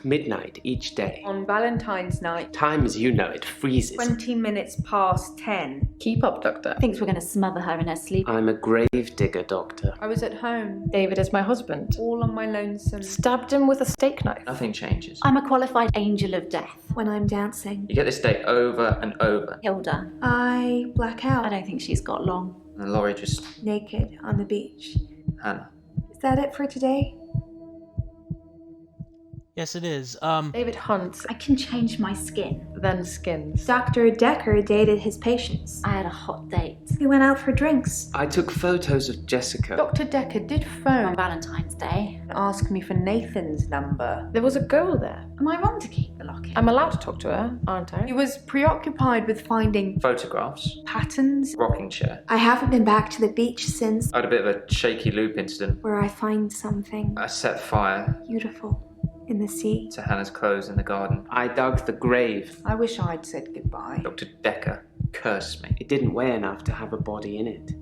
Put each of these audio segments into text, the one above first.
midnight each day. On Valentine's night, Time as you know it freezes. 20 minutes past 10. Keep up, Doctor. Thinks we're going to smother her in her sleep. I'm a grave digger, Doctor. I was at home, David is my husband. all on my lonesome. Stabbed him with a steak knife. Nothing changes. I'm a qualified angel of death. When I'm dancing, You get this day over and over. Hilda, I black out. I don't think she's got long. And Laurie just... Naked on the beach. Hannah. Is that it for today? Yes, it is. David hunts, I can change my skin. then skins. Dr. Dekker dated his patients. I had a hot date. We went out for drinks. I took photos of Jessica. Dr. Dekker did On phone Valentine's Day. and ask me for Nathan's number. There was a girl there. Am I wrong to keep the locket? I'm allowed to talk to her, aren't I? He was preoccupied with finding Photographs. patterns. Rocking chair. I haven't been back to the beach since, I had a bit of a shaky loop incident. where I find something I set fire beautiful in the sea. to Hannah's clothes in the garden. I dug the grave. I wish I'd said goodbye. Dr. Dekker cursed me. It didn't weigh enough to have a body in it.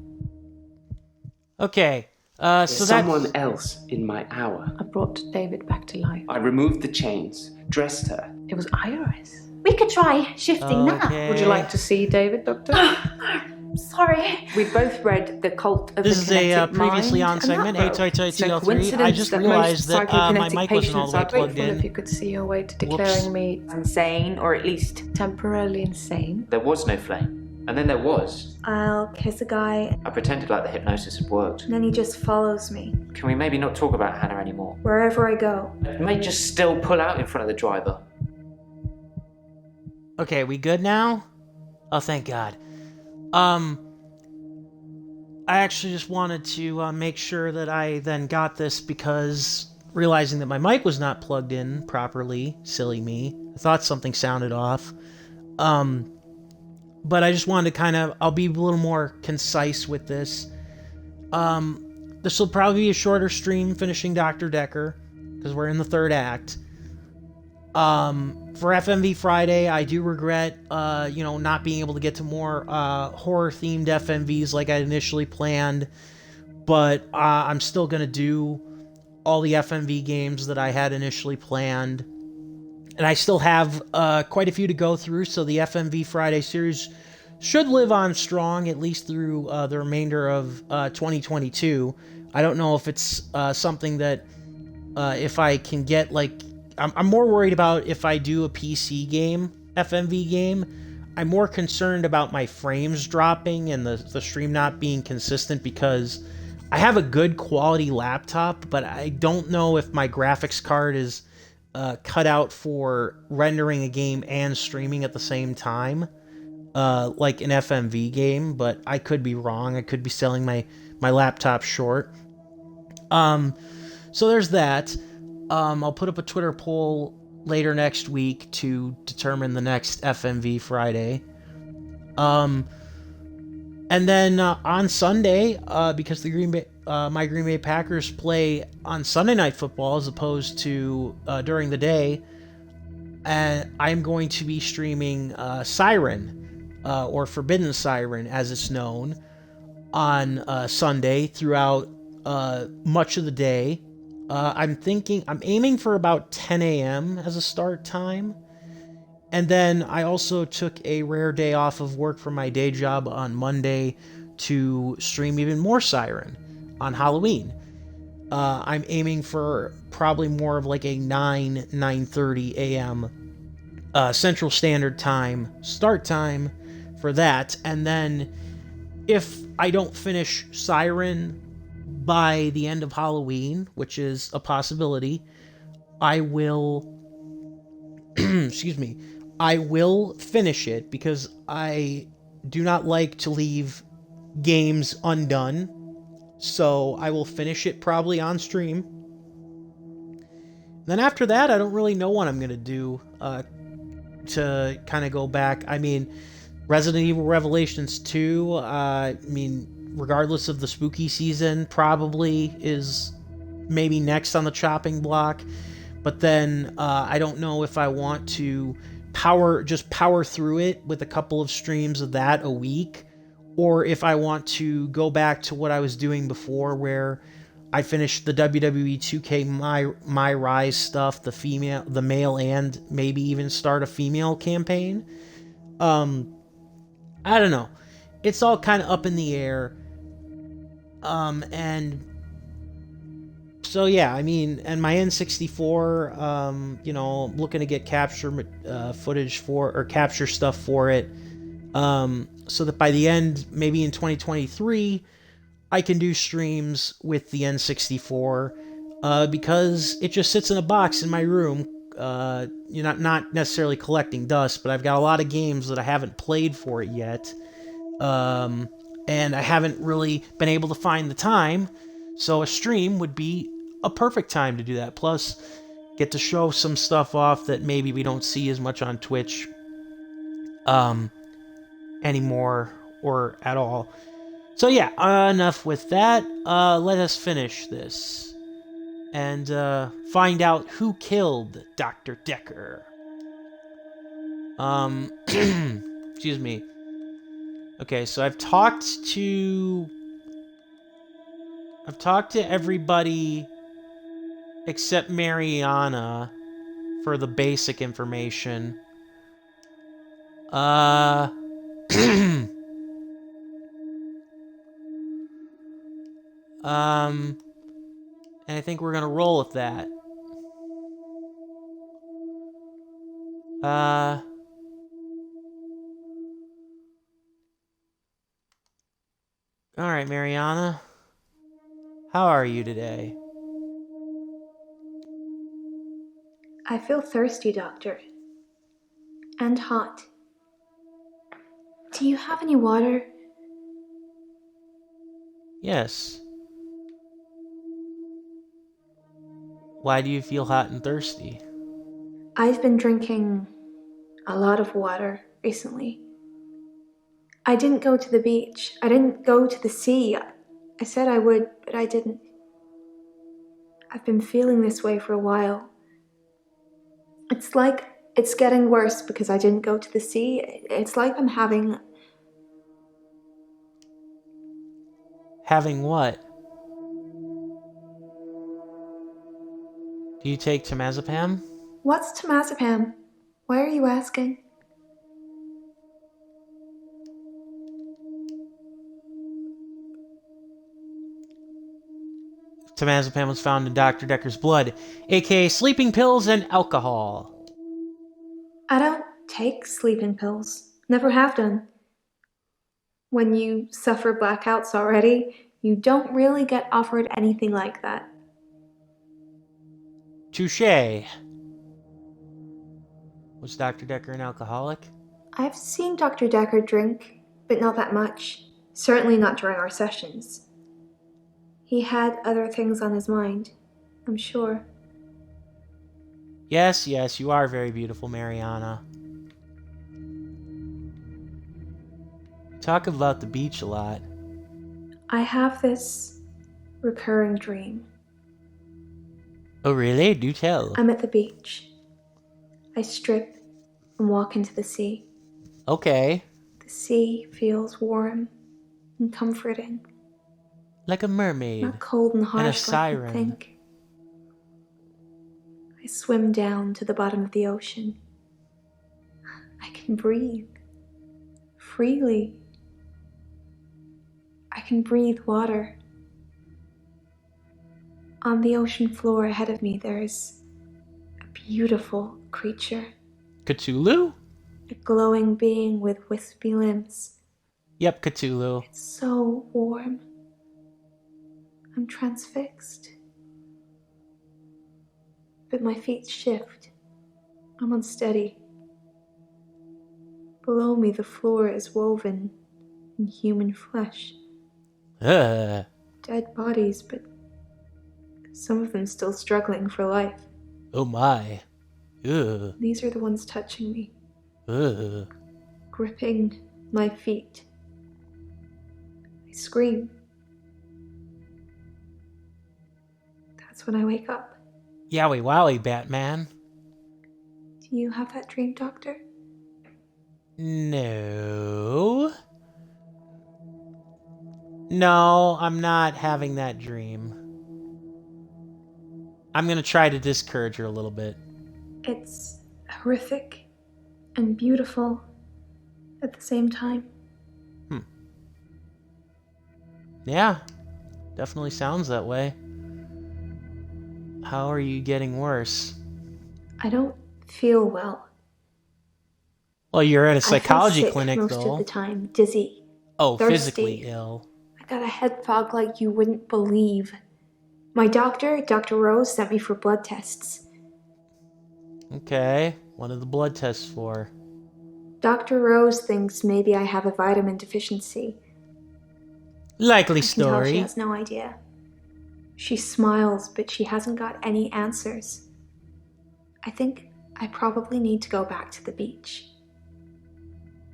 Okay. There's So someone that's... else in my hour. I brought David back to life. I removed the chains, dressed her. It was Iris. We could try shifting that. Okay. Would you like to see David, Doctor? Sorry. We both read The Cult of This the is a Kinetic previously Mind on and segment, that wrote. It's no HITITL3. I coincidence just that realized most that my psychokinetic mic wasn't all patients the way are plugged Grateful if in. you could see your way to Whoops. declaring me insane, or at least temporarily insane. There was no flame. And then there was. I'll kiss a guy, I pretended like the hypnosis had worked. and then he just follows me, Can we maybe not talk about Hannah anymore? wherever I go. You may just still pull out in front of the driver. Okay, we good now? Oh, thank God. I actually just wanted to make sure that I then got this because realizing that my mic was not plugged in properly, silly me, I thought something sounded off. But I just wanted to I'll be a little more concise with this. This will probably be a shorter stream finishing Dr. Dekker because we're in the third act. For FMV Friday, I do regret, not being able to get to more horror-themed FMVs like I initially planned, but I'm still going to do all the FMV games that I had initially planned, and I still have quite a few to go through, so the FMV Friday series should live on strong, at least through the remainder of 2022. I don't know if it's something that, if I can get, I'm more worried about if I do a PC game, FMV game. I'm more concerned about my frames dropping and the stream not being consistent because I have a good quality laptop, but I don't know if my graphics card is cut out for rendering a game and streaming at the same time, like an FMV game, but I could be wrong. I could be selling my laptop short. So there's that. I'll put up a Twitter poll later next week to determine the next FMV Friday. And then on Sunday, because the my Green Bay Packers play on Sunday Night Football as opposed to during the day, and I'm going to be streaming Siren, or Forbidden Siren as it's known, on Sunday throughout much of the day. I'm aiming for about 10 a.m. as a start time. And then I also took a rare day off of work from my day job on Monday to stream even more Siren on Halloween. I'm aiming for probably more of like a 9:30 a.m. Central Standard Time start time for that. And then if I don't finish Siren by the end of Halloween, which is a possibility, I will I will finish it because I do not like to leave games undone. So I will finish it probably on stream. Then after that, I don't really know what I'm going to do to kind of go back. I mean, Resident Evil Revelations 2, regardless of the spooky season, probably is maybe next on the chopping block. But then I don't know if I want to power through it with a couple of streams of that a week, or if I want to go back to what I was doing before, where I finished the WWE 2K My Rise stuff, the male, and maybe even start a female campaign. I don't know. It's all kind of up in the air. And so yeah, I mean, and my N64, you know, I'm looking to get capture footage for, or capture stuff for it, so that by the end, maybe in 2023, I can do streams with the N64, because it just sits in a box in my room, you know, not necessarily collecting dust, but I've got a lot of games that I haven't played for it yet, and I haven't really been able to find the time, so a stream would be a perfect time to do that. Plus, get to show some stuff off that maybe we don't see as much on Twitch anymore, or at all. So yeah, enough with that. Let us finish this and find out who killed Dr. Dekker. Excuse me. Okay, so I've talked to everybody except Mariana for the basic information. And I think we're gonna roll with that. Alright, Mariana. How are you today? I feel thirsty, Doctor. And hot. Do you have any water? Yes. Why do you feel hot and thirsty? I've been drinking a lot of water recently. I didn't go to the beach. I didn't go to the sea. I said I would, but I didn't. I've been feeling this way for a while. It's like it's getting worse because I didn't go to the sea. It's like I'm having... Having what? Do you take temazepam? What's temazepam? Why are you asking? Temazepam was found in Dr. Dekker's blood, aka sleeping pills and alcohol. I don't take sleeping pills. Never have done. When you suffer blackouts already, you don't really get offered anything like that. Touché. Was Dr. Dekker an alcoholic? I've seen Dr. Dekker drink, but not that much. Certainly not during our sessions. He had other things on his mind, I'm sure. Yes, yes, you are very beautiful, Mariana. Talk about the beach a lot. I have this recurring dream. Oh, really? Do tell. I'm at the beach. I strip and walk into the sea. Okay. The sea feels warm and comforting. Like a mermaid. Not cold and harsh And a like siren. you think. I swim down to the bottom of the ocean. I can breathe freely. I can breathe water. On the ocean floor ahead of me, there is a beautiful creature. Cthulhu? A glowing being with wispy limbs. Yep, Cthulhu. It's so warm. I'm transfixed. But my feet shift. I'm unsteady. Below me, the floor is woven in human flesh. Ugh. Dead bodies, but some of them still struggling for life. Oh my. Ugh. These are the ones touching me, Ugh. gripping my feet. I scream. That's when I wake up. Yowie wowie, Batman. Do you have that dream, Doctor? No. No, I'm not having that dream. I'm gonna try to discourage her a little bit. It's horrific and beautiful at the same time. Yeah, definitely sounds that way. How are you getting worse? I don't feel well. Well, you're at a I feel psychology sick clinic, most though. of the time, dizzy. Oh, thirsty. physically ill. I got a head fog like you wouldn't believe. My doctor, Dr. Rose, sent me for blood tests. Okay, what are the blood tests for? Dr. Rose thinks maybe I have a vitamin deficiency. Likely I can tell she story. has no idea. She smiles, but she hasn't got any answers. I think I probably need to go back to the beach.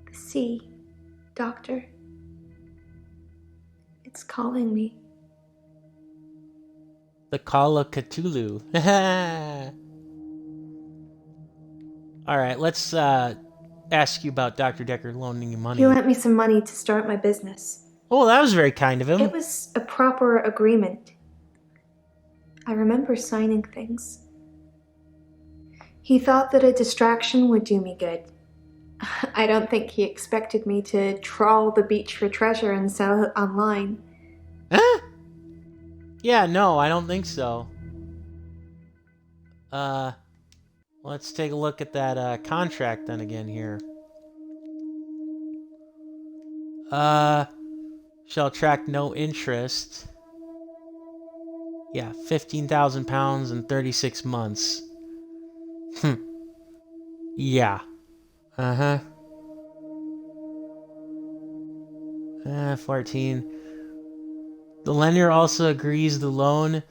The sea, Doctor. It's calling me. The Call of Cthulhu. Alright, let's ask you about Dr. Dekker loaning you money. He lent me some money to start my business. Oh, that was very kind of him. It was a proper agreement. I remember signing things. He thought that a distraction would do me good. I don't think he expected me to trawl the beach for treasure and sell it online. Huh? Yeah, no, I don't think so. Let's take a look at that contract then again here. Shall attract no interest. Yeah, £15,000 in 36 months. Yeah. 14. The lender also agrees the loan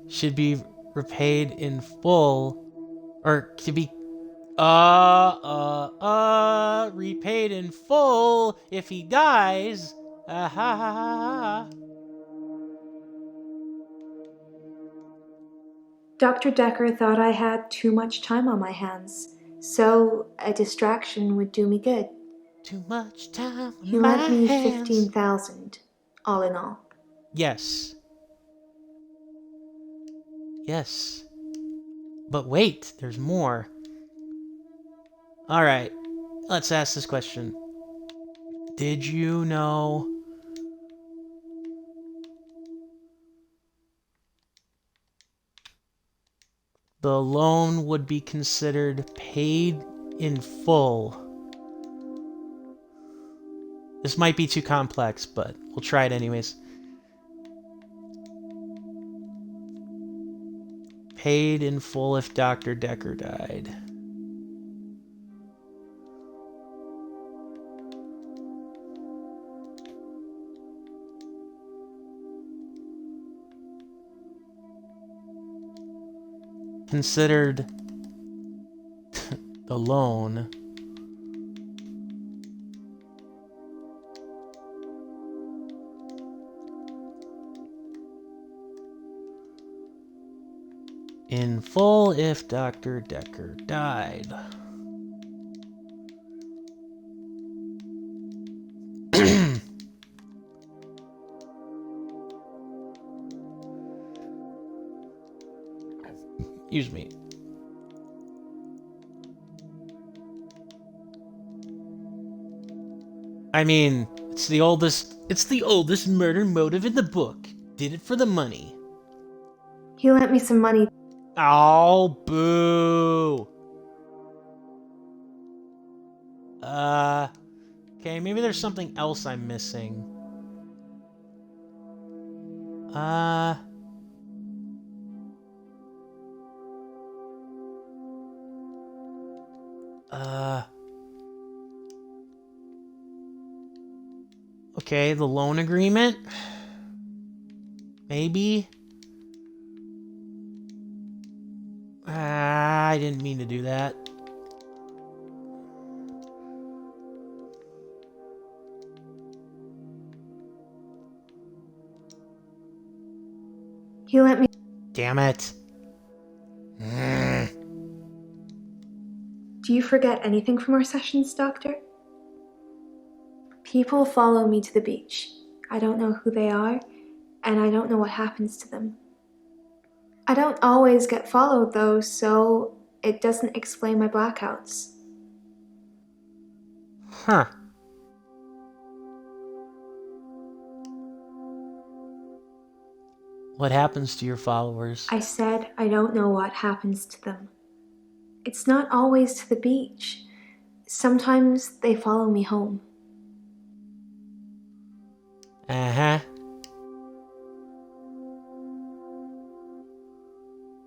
should be repaid in full, or to be repaid in full if he dies. Dr. Dekker thought I had too much time on my hands, so a distraction would do me good. Too much time. He lent me $15,000, all in all. Yes. Yes. But wait, there's more. Alright, let's ask this question. Did you know the loan would be considered paid in full? This might be too complex, but we'll try it anyways. Paid in full if Dr. Dekker died. Considered the loan in full if Dr. Dekker died. Excuse me. I mean, it's the oldest murder motive in the book. Did it for the money. He lent me some money. Oh, boo. Okay, maybe there's something else I'm missing. Okay, the loan agreement? Maybe? I didn't mean to do that. He lent me. Damn it. Do you forget anything from our sessions, Doctor? People follow me to the beach. I don't know who they are, and I don't know what happens to them. I don't always get followed though, so it doesn't explain my blackouts. Huh. What happens to your followers? I said I don't know what happens to them. It's not always to the beach. Sometimes they follow me home. Uh-huh.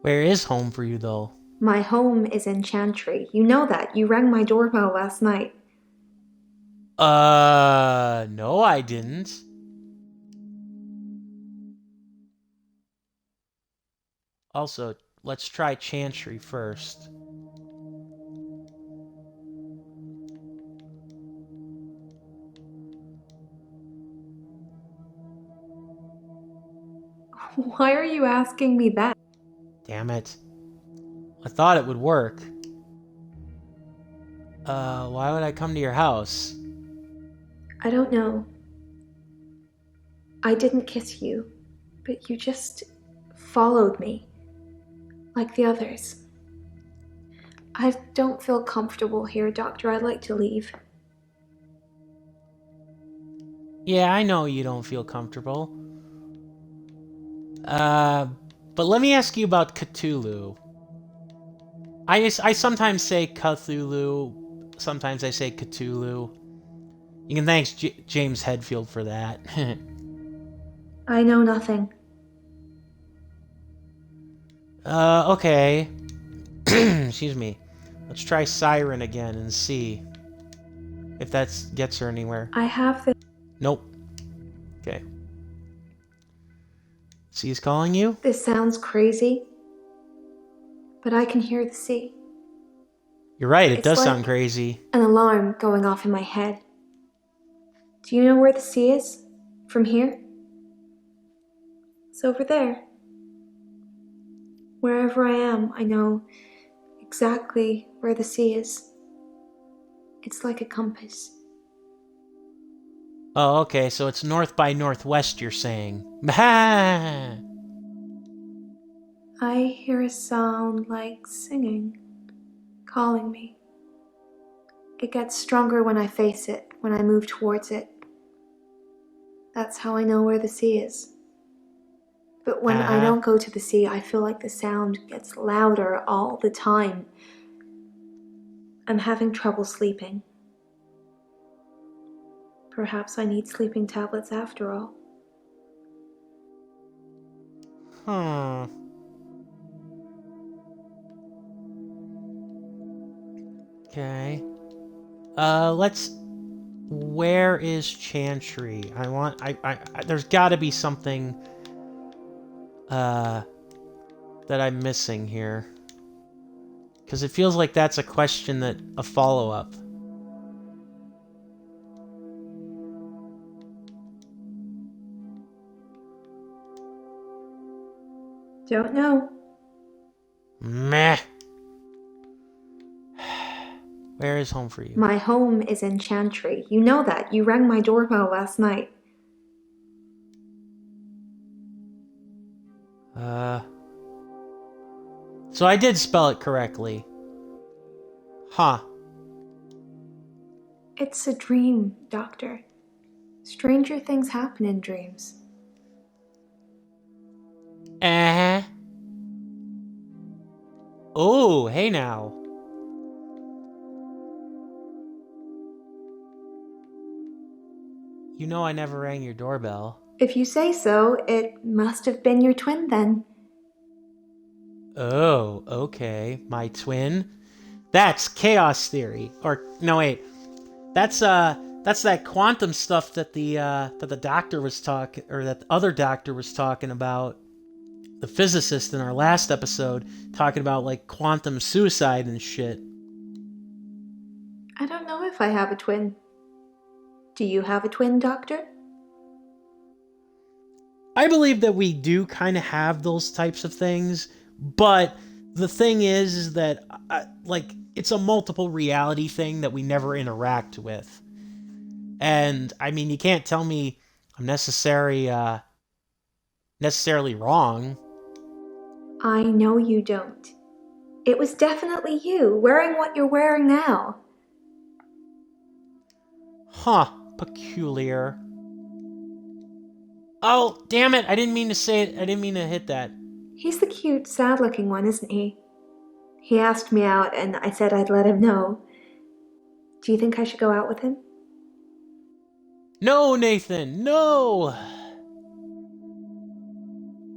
Where is home for you, though? My home is in Chantry. You know that. You rang my doorbell last night. No, I didn't. Also, let's try Chantry first. Why are you asking me that? Damn it. I thought it would work. Why would I come to your house? I don't know. I didn't kiss you, but you just followed me, like the others. I don't feel comfortable here, Doctor. I'd like to leave. Yeah, I know you don't feel comfortable. But let me ask you about Cthulhu. I sometimes say Cthulhu, sometimes I say Cthulhu. You can thank James Hetfield for that. I know nothing. Okay. Excuse me. Let's try Siren again and see if that gets her anywhere. I have the... Nope. Okay. Sea's calling you? This sounds crazy, but I can hear the sea. You're right, it It's does like sound crazy. an alarm going off in my head. Do you know where the sea is? From here? It's over there. Wherever I am, I know exactly where the sea is. It's like a compass. Oh, okay, so it's north by northwest, you're saying. Bah! I hear a sound like singing, calling me. It gets stronger when I face it, when I move towards it. That's how I know where the sea is. But when I don't go to the sea, I feel like the sound gets louder all the time. I'm having trouble sleeping. Perhaps I need sleeping tablets after all. Hmm. Okay. Where is Chantry? There's gotta be something, that I'm missing here. Because it feels like that's a question a follow-up. Don't know. Meh. Where is home for you? My home is in Chantry. You know that. You rang my doorbell last night. So I did spell it correctly. Huh. It's a dream, Doctor. Stranger things happen in dreams. Oh, hey now. You know I never rang your doorbell. If you say so, it must have been your twin then. Oh, okay. My twin? That's chaos theory. Or no, wait. That's that quantum stuff that the doctor was talking, or that the other doctor was talking about. The physicist in our last episode talking about like quantum suicide and shit. I don't know if I have a twin. Do you have a twin, Doctor? I believe that we do kind of have those types of things, but the thing is that like it's a multiple reality thing that we never interact with. And I mean, you can't tell me I'm necessarily wrong. I know you don't. It was definitely you, wearing what you're wearing now. Huh. Peculiar. Oh, damn it. I didn't mean to say it. I didn't mean to hit that. He's the cute, sad-looking one, isn't he? He asked me out, and I said I'd let him know. Do you think I should go out with him? No, Nathan. No.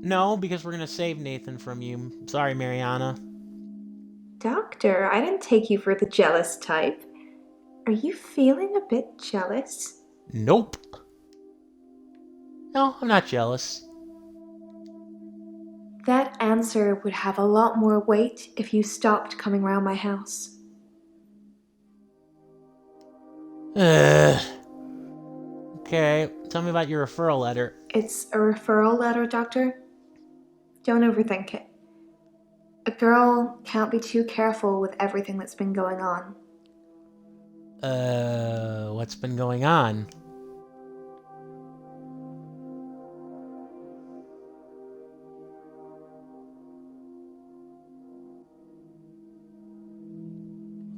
No, because we're going to save Nathan from you. Sorry, Mariana. Doctor, I didn't take you for the jealous type. Are you feeling a bit jealous? Nope. No, I'm not jealous. That answer would have a lot more weight if you stopped coming round my house. Okay, tell me about your referral letter. It's a referral letter, Doctor. Don't overthink it. A girl can't be too careful with everything that's been going on. What's been going on?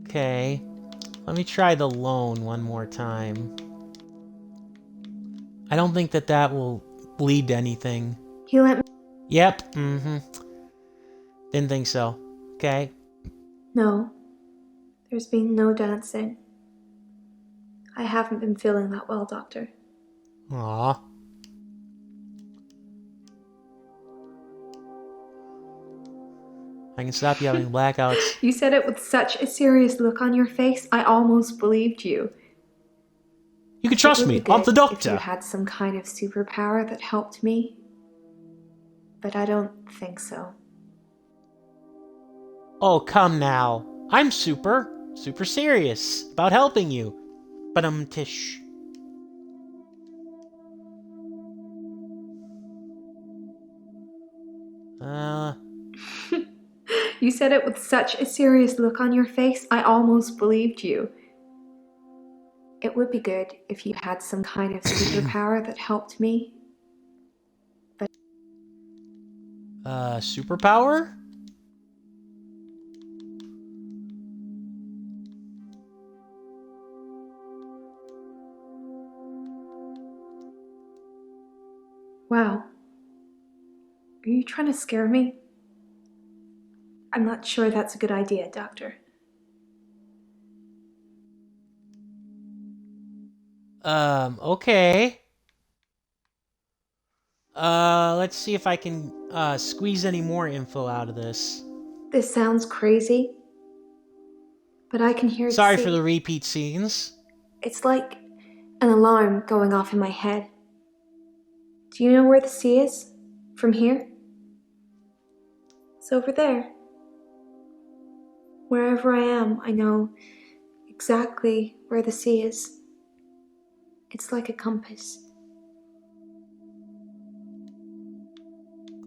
Okay, let me try the loan one more time. I don't think that will lead to anything. He let me... Yep, Didn't think so. Okay. No. There's been no dancing. I haven't been feeling that well, Doctor. Aw. I can stop you having blackouts. You said it with such a serious look on your face, I almost believed you. You can trust It would me. be I'm the good If doctor. you had some kind of superpower that helped me. But I don't think so. Oh, come now. I'm super serious about helping you. But tish. You said it with such a serious look on your face, I almost believed you. It would be good if you had some kind of superpower that helped me. But superpower? wow. Are you trying to scare me? I'm not sure that's a good idea, Doctor. Okay. Let's see if I can, squeeze any more info out of this. This sounds crazy, but I can hear Sorry the sea. for the repeat scenes. It's like an alarm going off in my head. Do you know where the sea is? From here? It's over there. Wherever I am, I know exactly where the sea is. It's like a compass.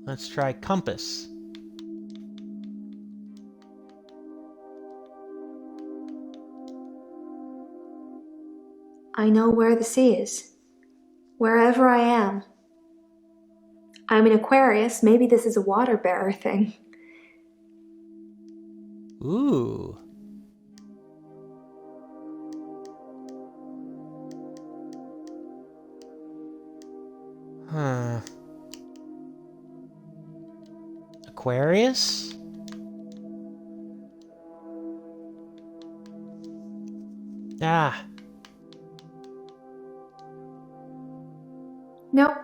Let's try compass. I know where the sea is. Wherever I am. I'm an Aquarius. Maybe this is a water bearer thing. Ooh. Huh. Aquarius? Ah. Nope.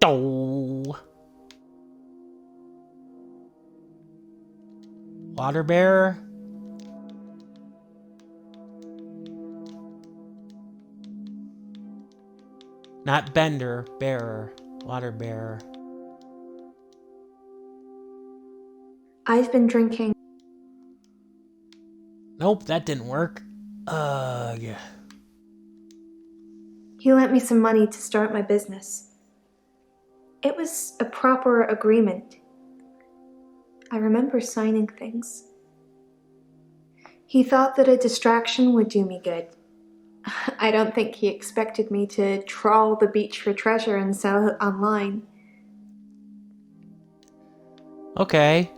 Oh. Water bearer? Not bender, bearer. Water bearer. I've been drinking. Nope, that didn't work. Yeah. He lent me some money to start my business. It was a proper agreement. I remember signing things. He thought that a distraction would do me good. I don't think he expected me to trawl the beach for treasure and sell it online. Okay.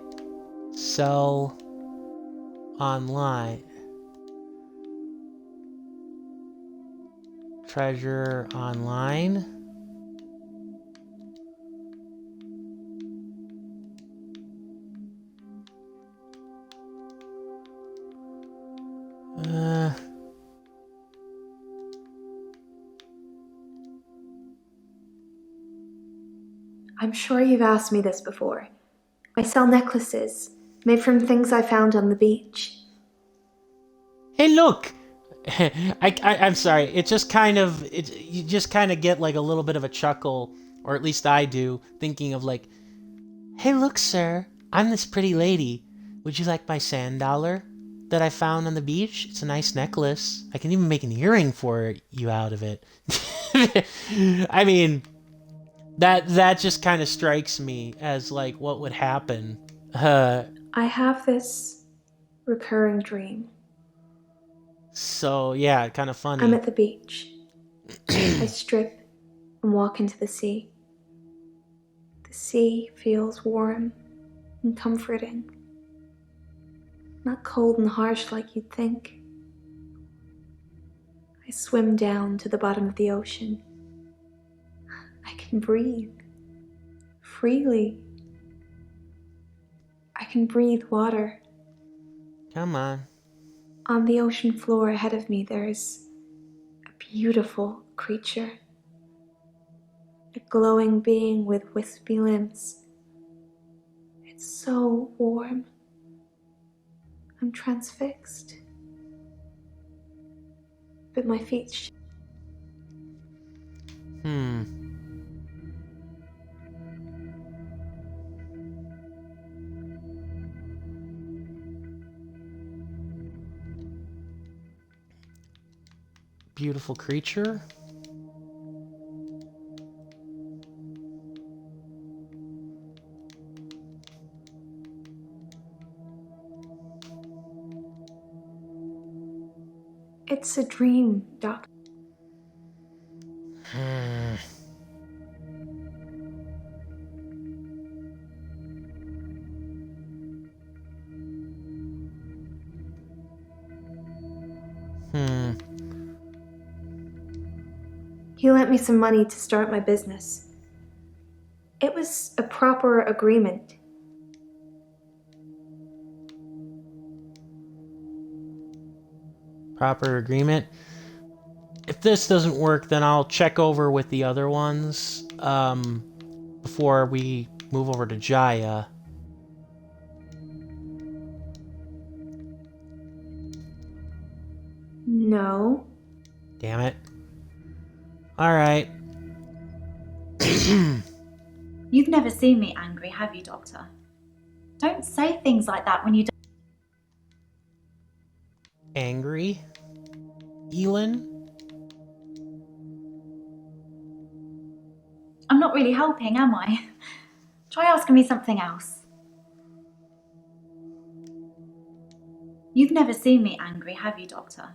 Sell online. Treasure online. I'm sure you've asked me this before. I sell necklaces made from things I found on the beach. Hey, look! I'm sorry. It just kind of... you just kind of get like a little bit of a chuckle, or at least I do, thinking of like, hey, look, sir. I'm this pretty lady. Would you like my sand dollar that I found on the beach? It's a nice necklace. I can even make an earring for you out of it. I mean... That just kind of strikes me as like what would happen. I have this recurring dream. So yeah, kind of funny. I'm at the beach. I strip and walk into the sea. The sea feels warm and comforting. Not cold and harsh like you'd think. I swim down to the bottom of the ocean. I can breathe freely. I can breathe water. Come on. On the ocean floor ahead of me, there is a beautiful creature. A glowing being with wispy limbs. It's so warm. I'm transfixed. But my feet Beautiful creature. It's a dream, Doc. He lent me some money to start my business. It was a proper agreement. Proper agreement. If this doesn't work, then I'll check over with the other ones before we move over to Jaya. No. Damn it. Alright. You've never seen me angry, have you, Doctor? Don't say things like that when you don't. Angry? Elin? I'm not really helping, am I? Try asking me something else. You've never seen me angry, have you, Doctor?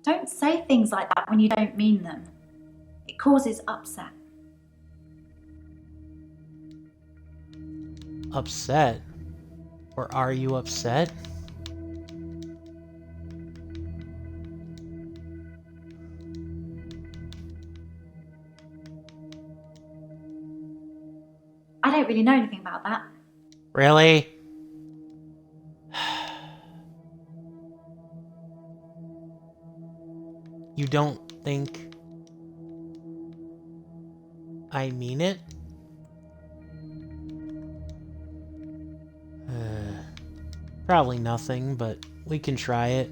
Don't say things like that when you don't mean them. It causes upset. Upset? Or are you upset? I don't really know anything about that. Really? You don't think I mean it? Probably nothing, but we can try it.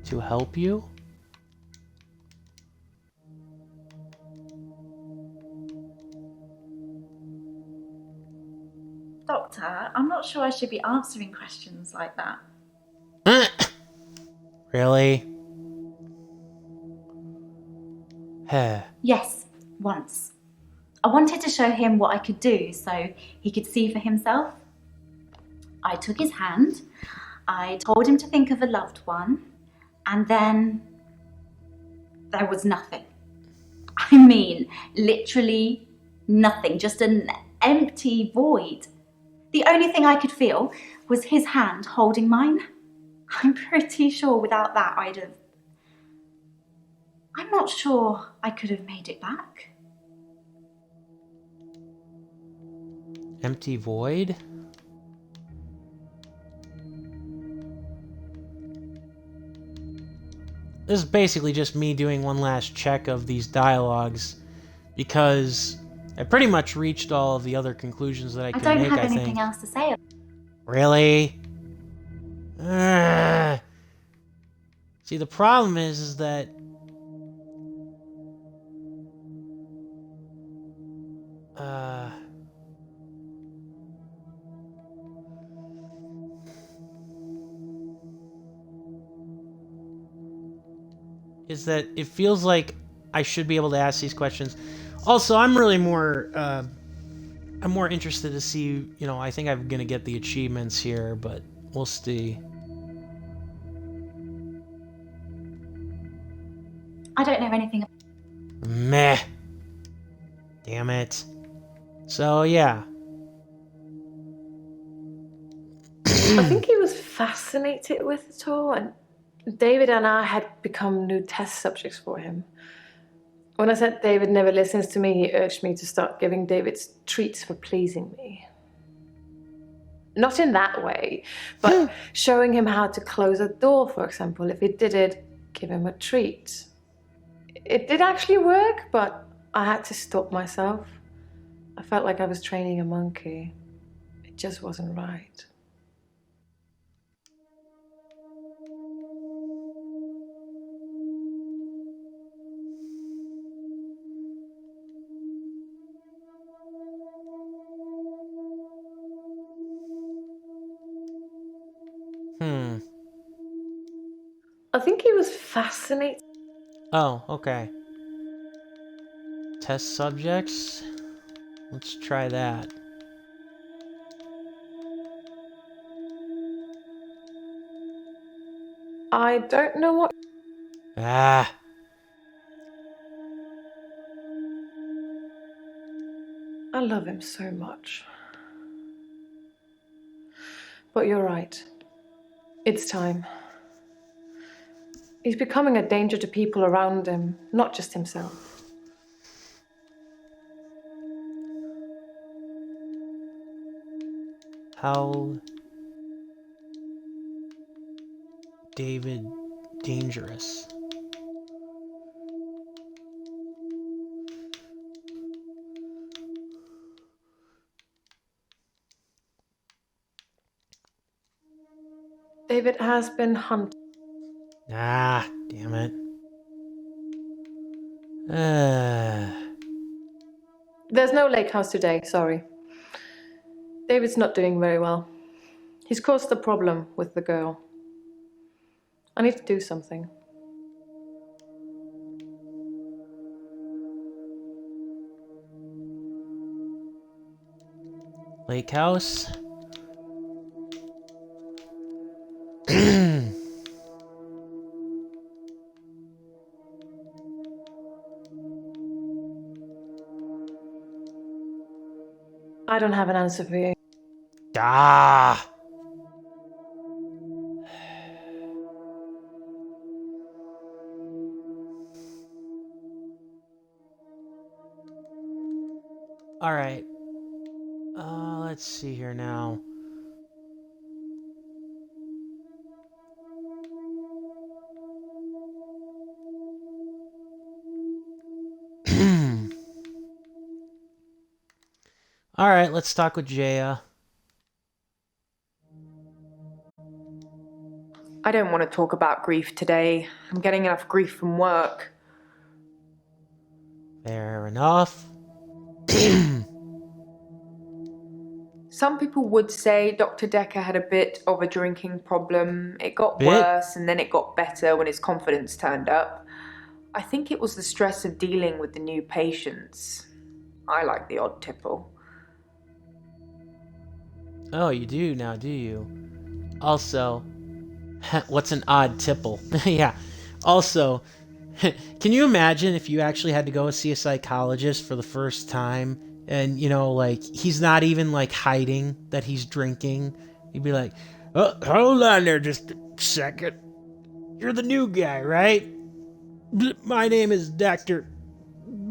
To help you? Doctor, I'm not sure I should be answering questions like that. Really? Yes, once. I wanted to show him what I could do so he could see for himself. I took his hand, I told him to think of a loved one, and then There was nothing. I mean, literally nothing, just an empty void. The only thing I could feel was his hand holding mine. I'm pretty sure without that I'm not sure I could have made it back. Empty void? This is basically just me doing one last check of these dialogues, because I pretty much reached all of the other conclusions that I could don't make, have I anything think. else to say. Really? See, the problem is that it feels like I should be able to ask these questions. Also, I'm really more I'm more interested to see, you know, I think I'm gonna get the achievements here, but we'll see. I don't know anything. Meh. Damn it. So, yeah. I think he was fascinated with it all, and David and I had become new test subjects for him. When I said David never listens to me, he urged me to start giving David treats for pleasing me. Not in that way, but showing him how to close a door, for example. If he did it, give him a treat. It did actually work, but I had to stop myself. I felt like I was training a monkey. It just wasn't right. I think he was fascinated. Oh, okay. Test subjects? Let's try that. I don't know what. Ah. I love him so much. But you're right. It's time. He's becoming a danger to people around him, not just himself. How David dangerous? David has been hunted. Ah, damn it. There's no lake house today, sorry. David's not doing very well. He's caused a problem with the girl. I need to do something. Lake house? I don't have an answer for you. Ah. All right. Let's see here now. All right, let's talk with Jaya. I don't want to talk about grief today. I'm getting enough grief from work. Fair enough. Some people would say Dr. Dekker had a bit of a drinking problem. It got worse and then it got better when his confidence turned up. I think it was the stress of dealing with the new patients. I like the odd tipple. Oh, you do now, do you? Also, what's an odd tipple? Yeah. Also, Can you imagine if you actually had to go see a psychologist for the first time and, like, he's not even, like, hiding that he's drinking? He'd be like, oh, hold on there just a second. You're the new guy, right? My name is Dekker.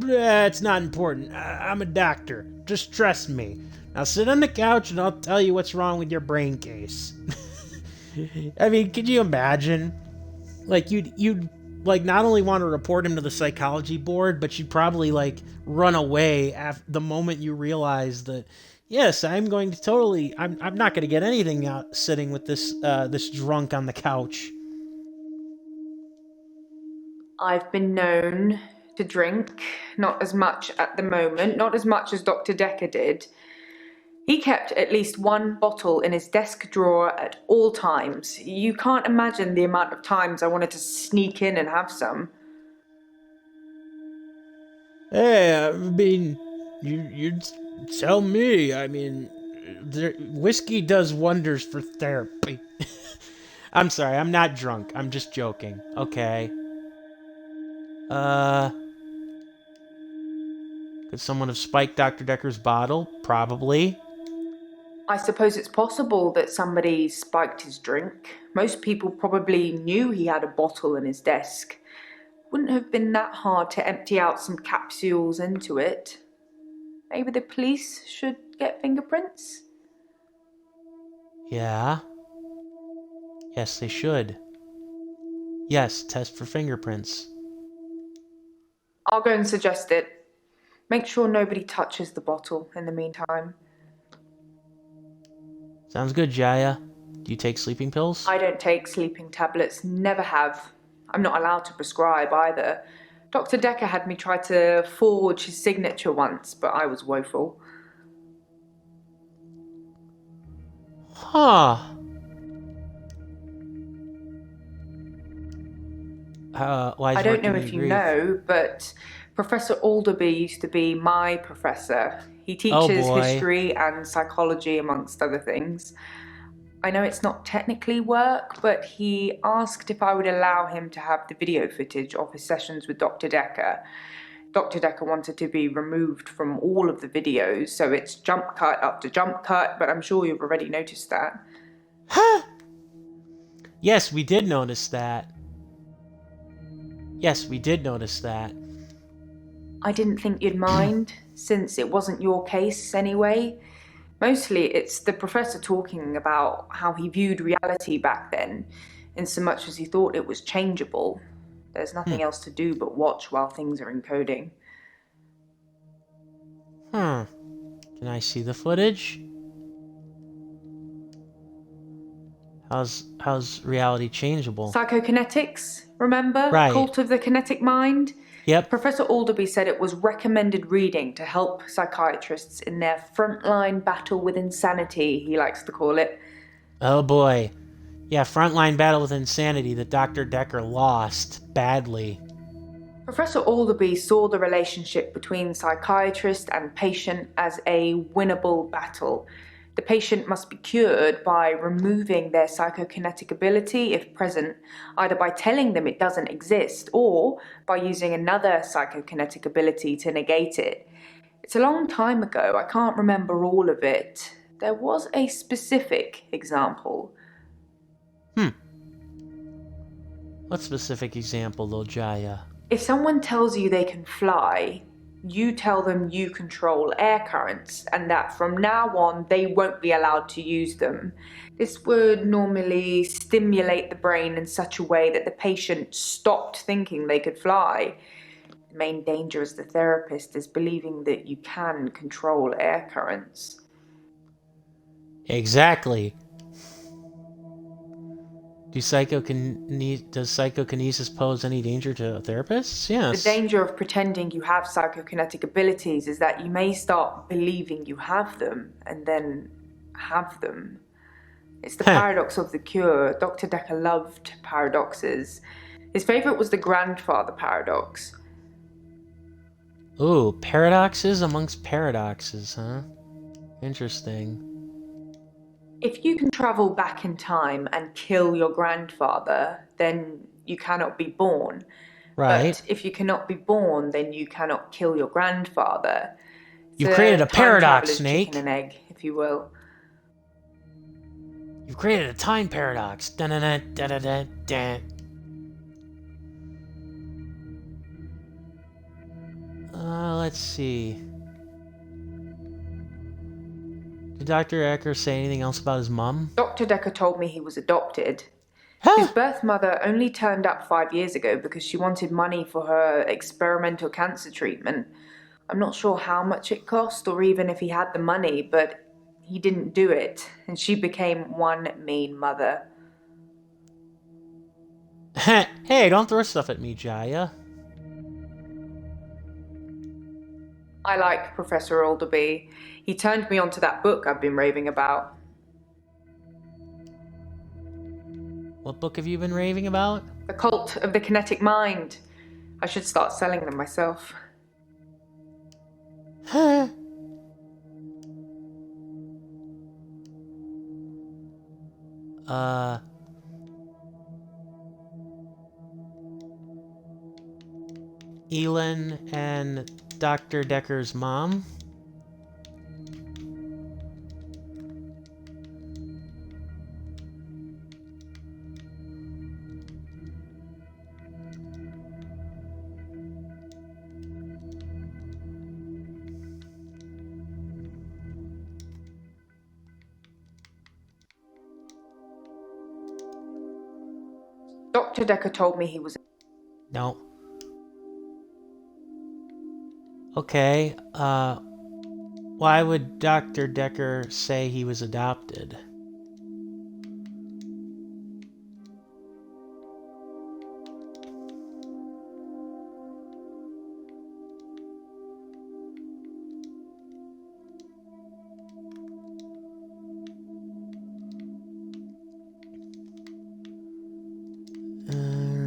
It's not important. I'm a doctor. Just trust me. Now sit on the couch and I'll tell you what's wrong with your brain case. I mean, could you imagine? Like, you'd like not only want to report him to the psychology board, but you'd probably like run away after the moment you realize that, yes, I'm not going to get anything out sitting with this drunk on the couch. I've been known to drink, not as much at the moment, not as much as Dr. Dekker did. He kept at least one bottle in his desk drawer at all times. You can't imagine the amount of times I wanted to sneak in and have some. Hey, I mean, you tell me. I mean, whiskey does wonders for therapy. I'm sorry, I'm not drunk. I'm just joking. Okay. Could someone have spiked Dr. Dekker's bottle? Probably. I suppose it's possible that somebody spiked his drink. Most people probably knew he had a bottle in his desk. Wouldn't have been that hard to empty out some capsules into it. Maybe the police should get fingerprints? Yeah. Yes, they should. Yes, test for fingerprints. I'll go and suggest it. Make sure nobody touches the bottle in the meantime. Sounds good, Jaya. Do you take sleeping pills? I don't take sleeping tablets, never have. I'm not allowed to prescribe either. Dr. Dekker had me try to forge his signature once, but I was woeful. Huh. I don't know if you know, but Professor Alderby used to be my professor. He teaches history and psychology, amongst other things. I know it's not technically work, but he asked if I would allow him to have the video footage of his sessions with Dr. Dekker. Dr. Dekker wanted to be removed from all of the videos, so it's jump cut up to jump cut, but I'm sure you've already noticed that. Huh? Yes, we did notice that. Yes, we did notice that. I didn't think you'd mind, since it wasn't your case anyway. Mostly it's the professor talking about how he viewed reality back then, in so much as he thought it was changeable. There's nothing else to do but watch while things are encoding. Can I see the footage? How's reality changeable? Psychokinetics, remember? Right. Cult of the Kinetic Mind? Yep. Professor Alderby said it was recommended reading to help psychiatrists in their frontline battle with insanity, he likes to call it. Oh boy. Yeah, frontline battle with insanity that Dr. Dekker lost badly. Professor Alderby saw the relationship between psychiatrist and patient as a winnable battle. The patient must be cured by removing their psychokinetic ability, if present, either by telling them it doesn't exist or by using another psychokinetic ability to negate it. It's a long time ago, I can't remember all of it. There was a specific example. What specific example, though, Jaya? If someone tells you they can fly, you tell them you control air currents and that from now on they won't be allowed to use them. This would normally stimulate the brain in such a way that the patient stopped thinking they could fly. The main danger as the therapist is believing that you can control air currents. Exactly. Does psychokinesis pose any danger to therapists? Yes. The danger of pretending you have psychokinetic abilities is that you may start believing you have them and then have them. It's the paradox of the cure. Dr. Dekker loved paradoxes. His favorite was the grandfather paradox. Ooh, paradoxes amongst paradoxes, huh? Interesting. If you can travel back in time and kill your grandfather, then you cannot be born. Right. But if you cannot be born, then you cannot kill your grandfather. You've created a time paradox, traveler's Snake. Chicken and egg, if you will. You've created a time paradox. Dun-dun-dun-dun-dun-dun. Let's see. Did Dr. Dekker say anything else about his mom? Dr. Dekker told me he was adopted. His birth mother only turned up 5 years ago because she wanted money for her experimental cancer treatment. I'm not sure how much it cost or even if he had the money, but he didn't do it, and she became one mean mother. Hey, don't throw stuff at me, Jaya. I like Professor Alderby. He turned me onto that book I've been raving about. What book have you been raving about? The Cult of the Kinetic Mind. I should start selling them myself. Elin and Dr. Dekker's mom? Dr. Dekker told me he was... No. Okay, why would Dr. Dekker say he was adopted?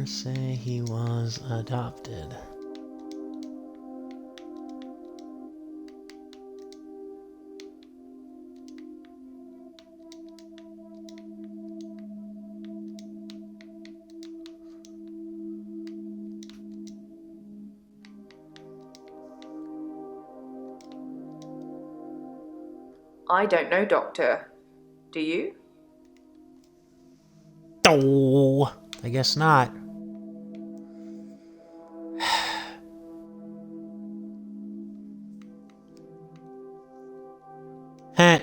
Say he was adopted. I don't know, Doctor. Do you? Oh, I guess not.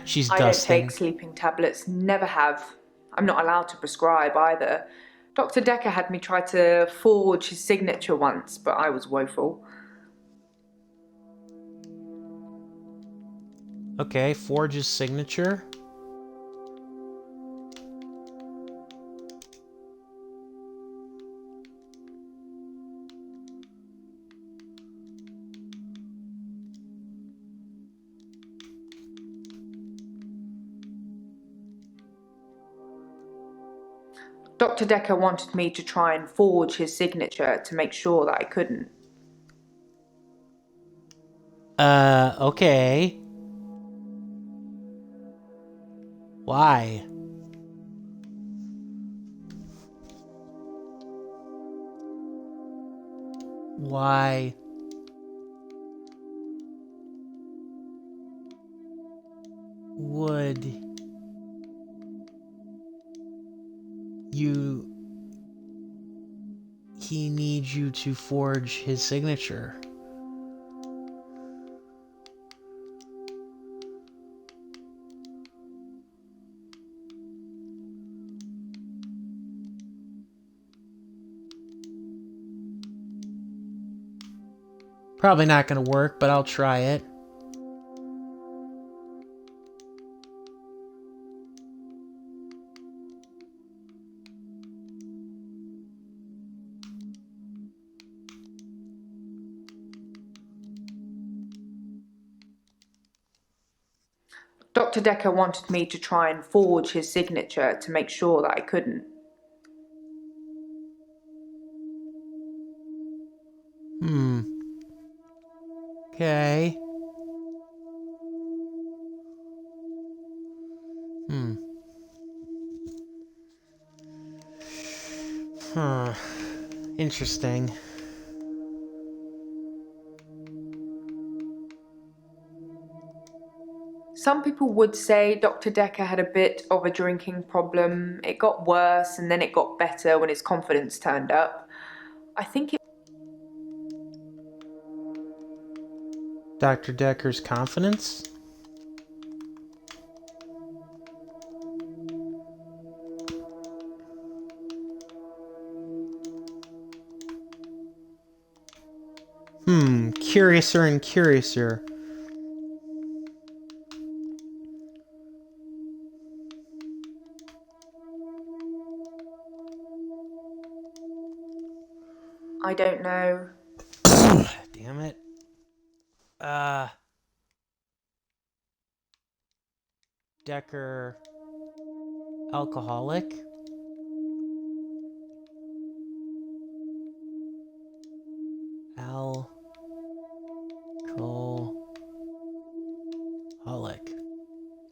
She's I dusting. don't take sleeping tablets, never have. I'm not allowed to prescribe either. Dr. Dekker had me try to forge his signature once, but I was woeful. Okay, forge his signature. Dr. Dekker wanted me to try and forge his signature to make sure that I couldn't. Okay. Why? Why? Would he needs you to forge his signature? Probably not going to work, but I'll try it. Dr. Dekker wanted me to try and forge his signature to make sure that I couldn't. Okay. Huh. Interesting. Some people would say Dr. Dekker had a bit of a drinking problem. It got worse and then it got better when his confidence turned up. I think it... Dr. Dekker's confidence? Curiouser and curiouser. I don't know. Damn it. Dekker alcoholic? Alcoholic.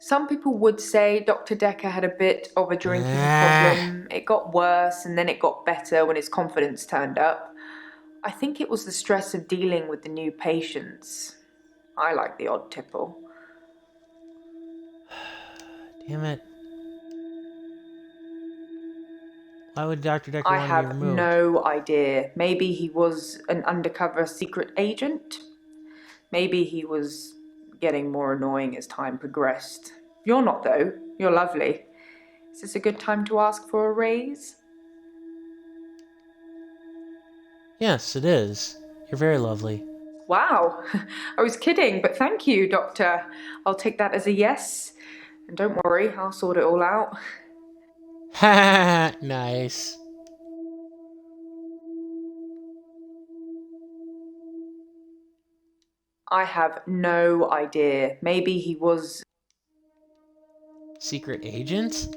Some people would say Dr. Dekker had a bit of a drinking problem. It got worse and then it got better when his confidence turned up. I think it was the stress of dealing with the new patients. I like the odd tipple. Damn it. Why would Dr. Dekker I want to be have removed? no idea. Maybe he was an undercover secret agent. Maybe he was getting more annoying as time progressed. You're not, though. You're lovely. Is this a good time to ask for a raise? Yes, it is. You're very lovely. Wow. I was kidding, but thank you, Doctor. I'll take that as a yes. And don't worry, I'll sort it all out. Ha! Nice. I have no idea. Maybe he was... Secret agent?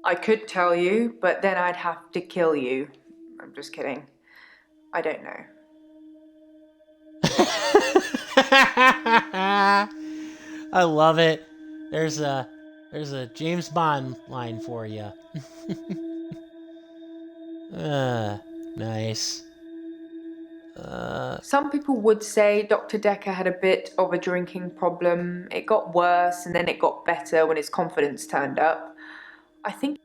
I could tell you, but then I'd have to kill you. I'm just kidding. I don't know. I love it. There's a James Bond line for you. Nice. Some people would say Dr. Dekker had a bit of a drinking problem. It got worse and then it got better when his confidence turned up. I think...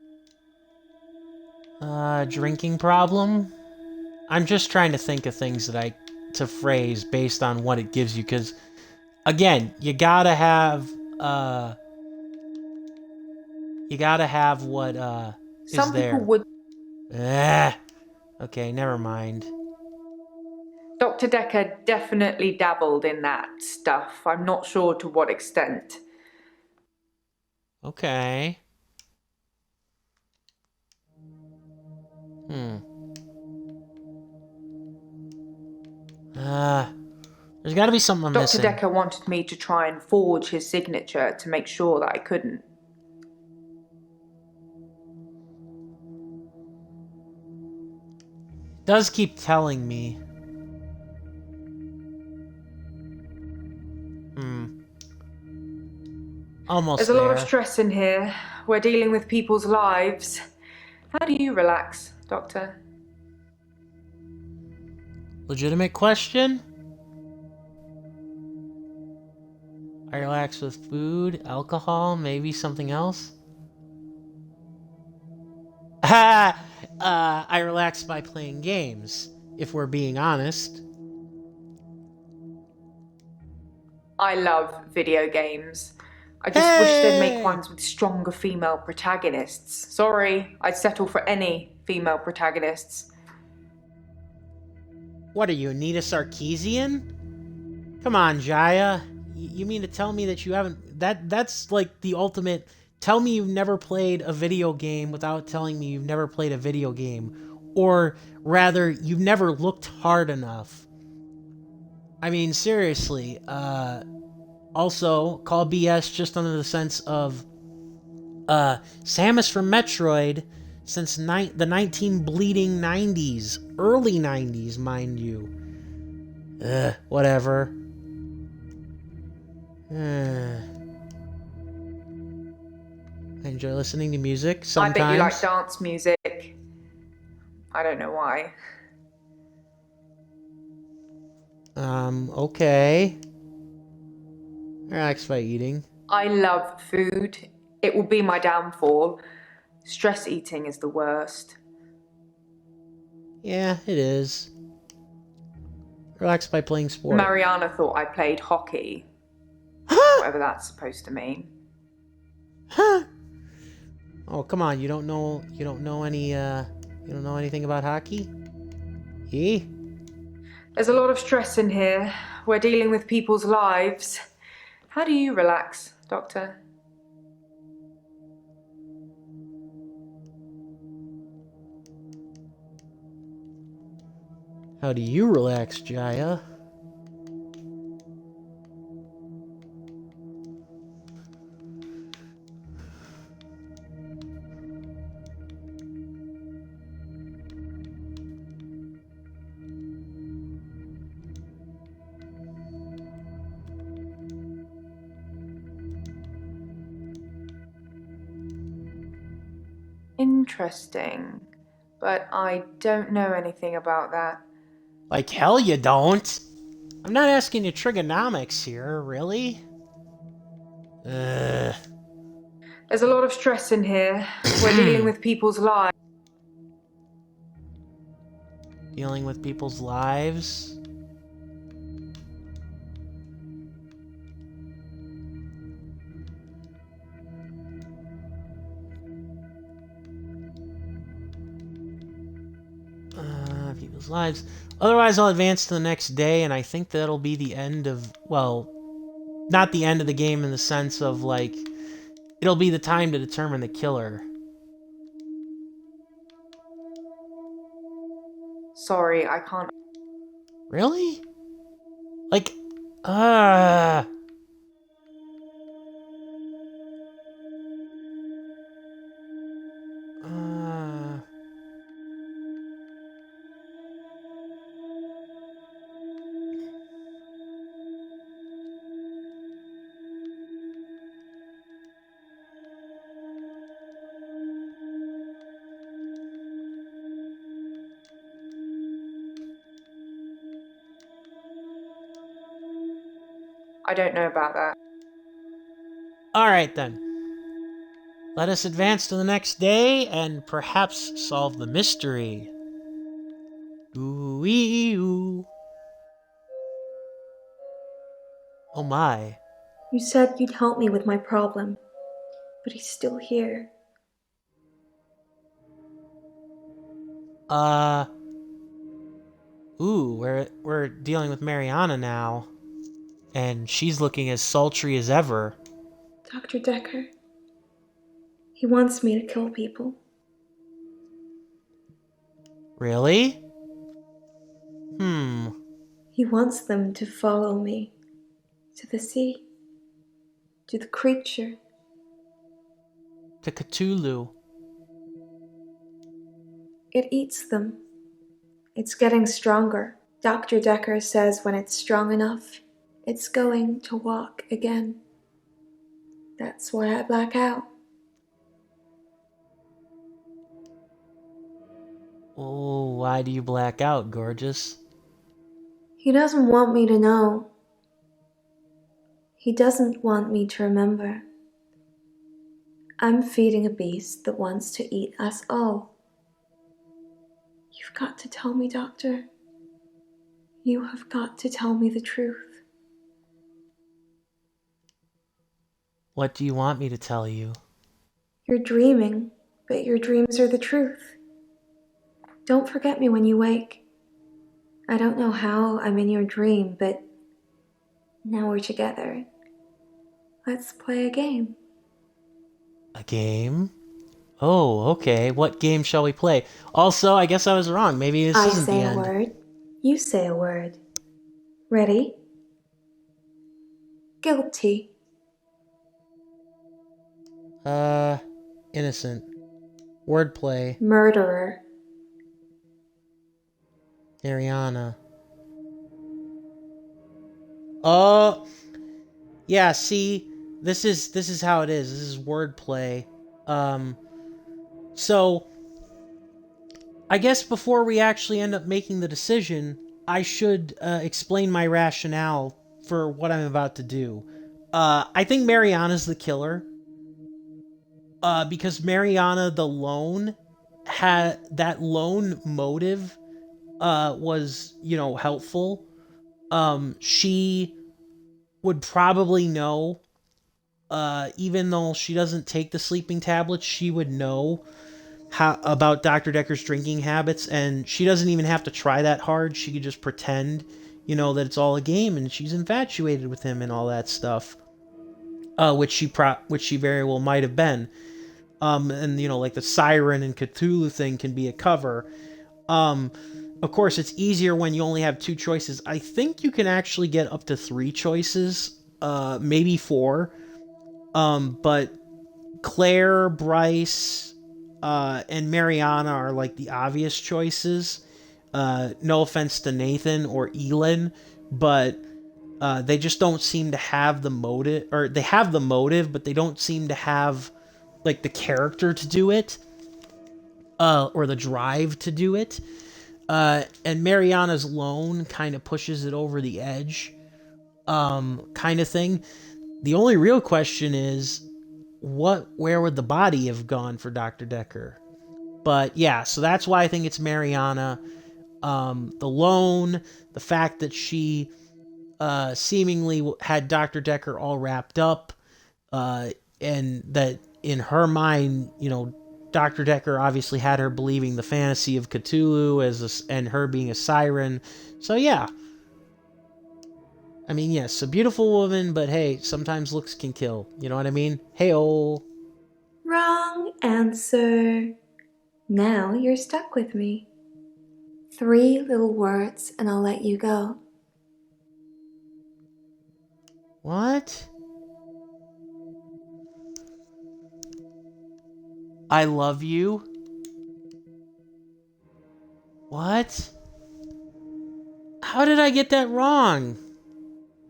Drinking problem? I'm just trying to think of things to phrase based on what it gives you, because, again, you gotta have what, is Some there. people would... Okay, never mind. Dr. Dekker definitely dabbled in that stuff. I'm not sure to what extent. Okay. There's gotta be something I'm Dr. missing. Dekker wanted me to try and forge his signature to make sure that I couldn't. Does keep telling me. Almost There's a lot of there. stress in here. We're dealing with people's lives. How do you relax, Doctor? Legitimate question? I relax with food, alcohol, maybe something else? I relax by playing games, if we're being honest. I love video games. I just wish they'd make ones with stronger female protagonists. Sorry, I'd settle for any female protagonists. What are you, Anita Sarkeesian? Come on, Jaya. You mean to tell me that you haven't... That's like the ultimate... Tell me you've never played a video game without telling me you've never played a video game. Or rather, you've never looked hard enough. I mean, seriously. Also, call BS just under the sense of... Samus from Metroid since the 1990s. Early 90s, mind you. Whatever. I enjoy listening to music sometimes. I bet you like dance music. I don't know why. Okay. Relax by eating. I love food. It will be my downfall. Stress eating is the worst. Yeah, it is. Relax by playing sport. Mariana thought I played hockey. Whatever that's supposed to mean. Huh? Oh, come on, you don't know anything about hockey? Yeah? There's a lot of stress in here. We're dealing with people's lives. How do you relax, Doctor? How do you relax, Jaya? Interesting. But I don't know anything about that. Like hell you don't. I'm not asking you trigonomics here, really? There's a lot of stress in here. We're dealing with people's lives. Dealing with people's lives? People's lives. Otherwise, I'll advance to the next day, and I think that'll be the end of, well, not the end of the game in the sense of, like, it'll be the time to determine the killer. Sorry, I can't. Really? Like, uh... I don't know about that. Alright then. Let us advance to the next day and perhaps solve the mystery. Ooh-wee-oo. Oh my. You said you'd help me with my problem, but he's still here. Ooh, we're dealing with Mariana now. And she's looking as sultry as ever. Dr. Dekker. He wants me to kill people. Really? He wants them to follow me. To the sea. To the creature. To Cthulhu. It eats them. It's getting stronger. Dr. Dekker says when it's strong enough, it's going to walk again. That's why I black out. Oh, why do you black out, gorgeous? He doesn't want me to know. He doesn't want me to remember. I'm feeding a beast that wants to eat us all. You've got to tell me, Doctor. You have got to tell me the truth. What do you want me to tell you? You're dreaming, but your dreams are the truth. Don't forget me when you wake. I don't know how I'm in your dream, but now we're together. Let's play a game. A game? Oh, okay. What game shall we play? Also, I guess I was wrong. Maybe this I isn't the say a end. word. You say a word. Ready? Guilty. Innocent. Wordplay. Murderer. Mariana. Oh, yeah. See, this is how it is. This is wordplay. So I guess before we actually end up making the decision, I should explain my rationale for what I'm about to do. I think Mariana's the killer. Because Mariana, the lone, had that lone motive was, helpful. She would probably know, even though she doesn't take the sleeping tablets, she would know about Dr. Dekker's drinking habits, and she doesn't even have to try that hard. She could just pretend, that it's all a game and she's infatuated with him and all that stuff. Which she very well might have been. And like the Siren and Cthulhu thing can be a cover. Of course, it's easier when you only have 2 choices. I think you can actually get up to 3 choices, maybe 4. But Claire, Bryce, and Mariana are like the obvious choices. No offense to Nathan or Elin, but they just don't seem to have the motive, or they have the motive, but they don't seem to have like the character to do it, or the drive to do it. And Mariana's lone kind of pushes it over the edge, kind of thing. The only real question is, where would the body have gone for Dr. Dekker? But yeah, so that's why I think it's Mariana. The lone, the fact that she seemingly had Dr. Dekker all wrapped up, and that in her mind, Dr. Dekker obviously had her believing the fantasy of Cthulhu and her being a siren. So yeah. I mean, yes, a beautiful woman, but hey, sometimes looks can kill. You know what I mean? Hey-oh. Wrong answer. Now you're stuck with me. 3 little words and I'll let you go. What? I love you? What? How did I get that wrong?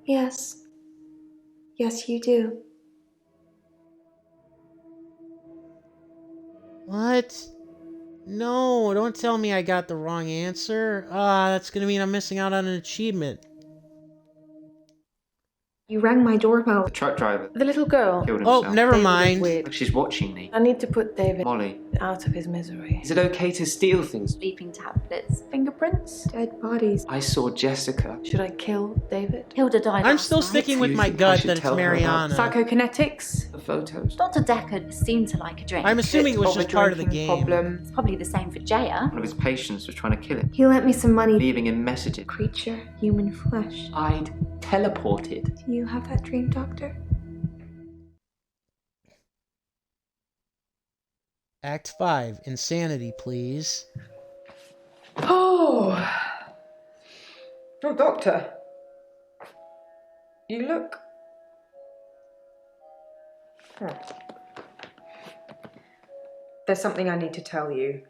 Yes. Yes, you do. What? No, don't tell me I got the wrong answer. That's gonna mean I'm missing out on an achievement. You rang my doorbell. The truck driver The little girl. killed Oh, himself. never David is mind. weird. Like she's watching me. I need to put David Molly, out of his misery. is it okay to steal things? Sleeping tablets. Fingerprints? Dead bodies. I saw Jessica. Should I kill David? Hilda died I'm last still night. sticking with You my think I gut should that it's tell her about Mariana. Psychokinetics? The photos. Dr. Dekker seemed to like a drink. I'm assuming it was Of a just part of the drinking game. Problem. It's probably the same for Jaya. One of his patients was trying to kill him, He lent me some money. leaving him messages. Creature, human flesh. I'd teleported. Do you have that dream, Doctor? Act 5, insanity, please. Oh, Doctor. You look... There's something I need to tell you.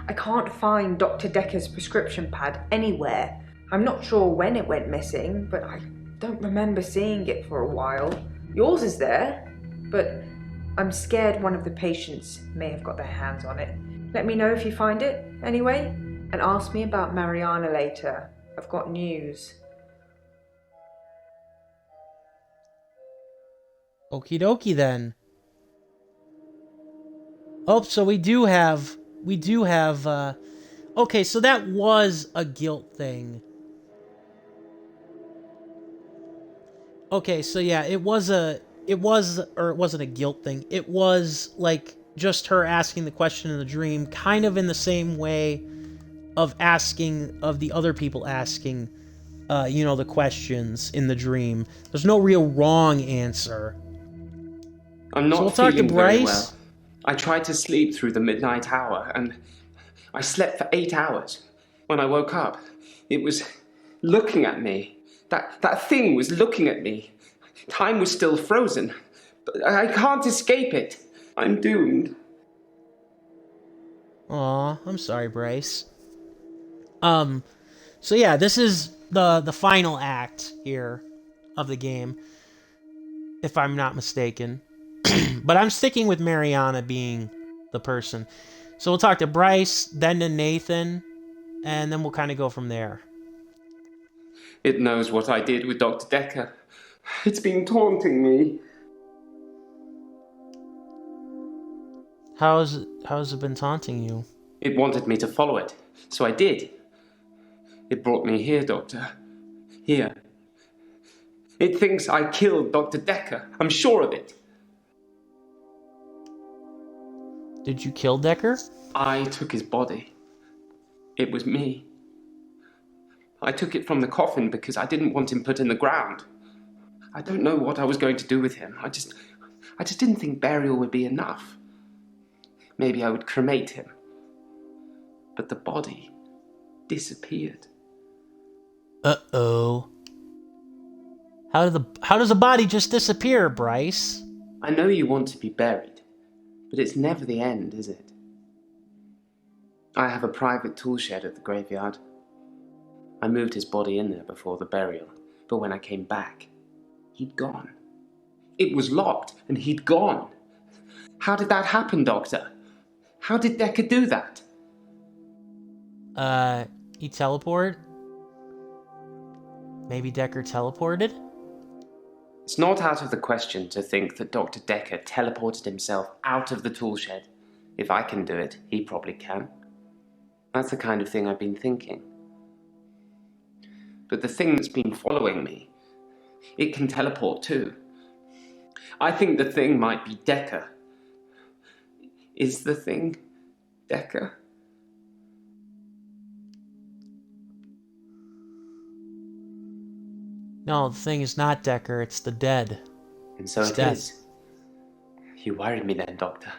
I can't find Dr. Dekker's prescription pad anywhere. I'm not sure when it went missing, but I don't remember seeing it for a while. Yours is there, but I'm scared one of the patients may have got their hands on it. Let me know if you find it, anyway, and ask me about Mariana later. I've got news. Okie dokie then. Oh, so we do have, okay, so that was a guilt thing. Okay, so yeah, it wasn't a guilt thing. It was like just her asking the question in the dream, kind of in the same way of the other people asking, the questions in the dream. There's no real wrong answer. I'm not So we'll talk to feeling very Bryce. well. I tried to sleep through the midnight hour, and I slept for 8 hours. When I woke up, it was looking at me. That thing was looking at me. Time was still frozen, but I can't escape it. I'm doomed. Aw, I'm sorry, Bryce. So yeah, this is the final act here of the game, if I'm not mistaken. But I'm sticking with Mariana being the person. So we'll talk to Bryce, then to Nathan, and then we'll kind of go from there. It knows what I did with Dr. Dekker. It's been taunting me. How's it been taunting you? It wanted me to follow it, so I did. It brought me here, Doctor. Here. It thinks I killed Dr. Dekker. I'm sure of it. Did you kill Dekker? I took his body. It was me. I took it from the coffin because I didn't want him put in the ground. I don't know what I was going to do with him. I just didn't think burial would be enough. Maybe I would cremate him. But the body disappeared. Uh-oh. How does a body just disappear, Bryce? I know you want to be buried, but it's never the end, is it? I have a private tool shed at the graveyard. I moved his body in there before the burial, but when I came back, he'd gone. It was locked, and he'd gone. How did that happen, Doctor? How did Dekker do that? He teleported? Maybe Dekker teleported? It's not out of the question to think that Dr. Dekker teleported himself out of the tool shed. If I can do it, he probably can. That's the kind of thing I've been thinking. But the thing that's been following me, it can teleport too. I think the thing might be Dekker. Is the thing Dekker? No, the thing is not Dekker, it's the dead. And so It's it dead. is. You worried me then, Doctor.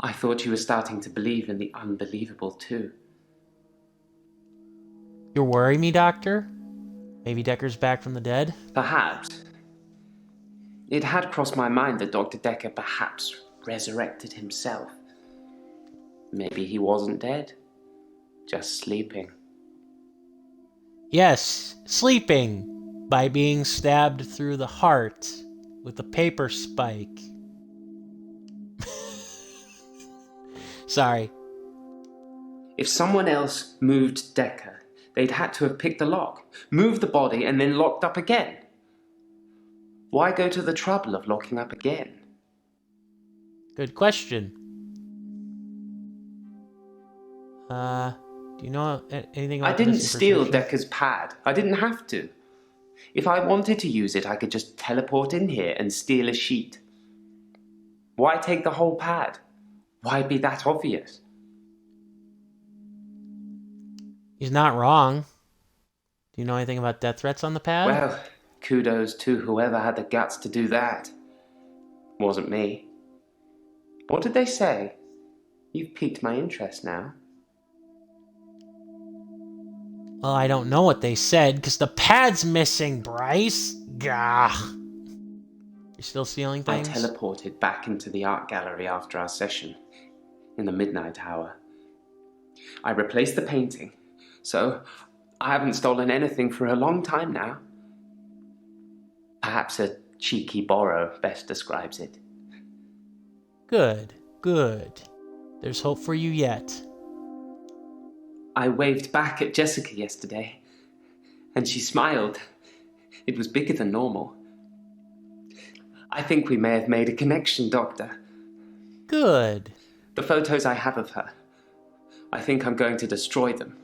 I thought you were starting to believe in the unbelievable too. You're worrying me, Doctor? Maybe Dekker's back from the dead? Perhaps. It had crossed my mind that Dr. Dekker perhaps resurrected himself. Maybe he wasn't dead, just sleeping. Yes, sleeping by being stabbed through the heart with a paper spike. Sorry. If someone else moved Dekker, they'd had to have picked the lock, moved the body, and then locked up again. Why go to the trouble of locking up again? Good question. Do you know anything about I didn't this steal information? Dekker's pad. I didn't have to. If I wanted to use it, I could just teleport in here and steal a sheet. Why take the whole pad? Why be that obvious? He's not wrong. Do you know anything about death threats on the pad? Well, kudos to whoever had the guts to do that. Wasn't me. What did they say? You've piqued my interest now. Well, I don't know what they said, because the pad's missing, Bryce. Gah. You're still stealing things? I teleported back into the art gallery after our session, in the midnight hour. I replaced the painting, so I haven't stolen anything for a long time now. Perhaps a cheeky borrow best describes it. Good, good. There's hope for you yet. I waved back at Jessica yesterday, and she smiled. It was bigger than normal. I think we may have made a connection, Doctor. Good. The photos I have of her, I think I'm going to destroy them.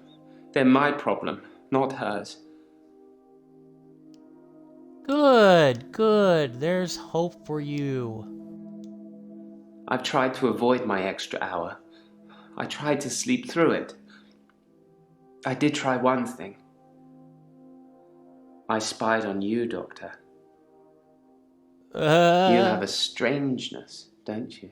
They're my problem, not hers. Good, good. There's hope for you. I've tried to avoid my extra hour. I tried to sleep through it. I did try one thing. I spied on you, Doctor. You have a strangeness, don't you?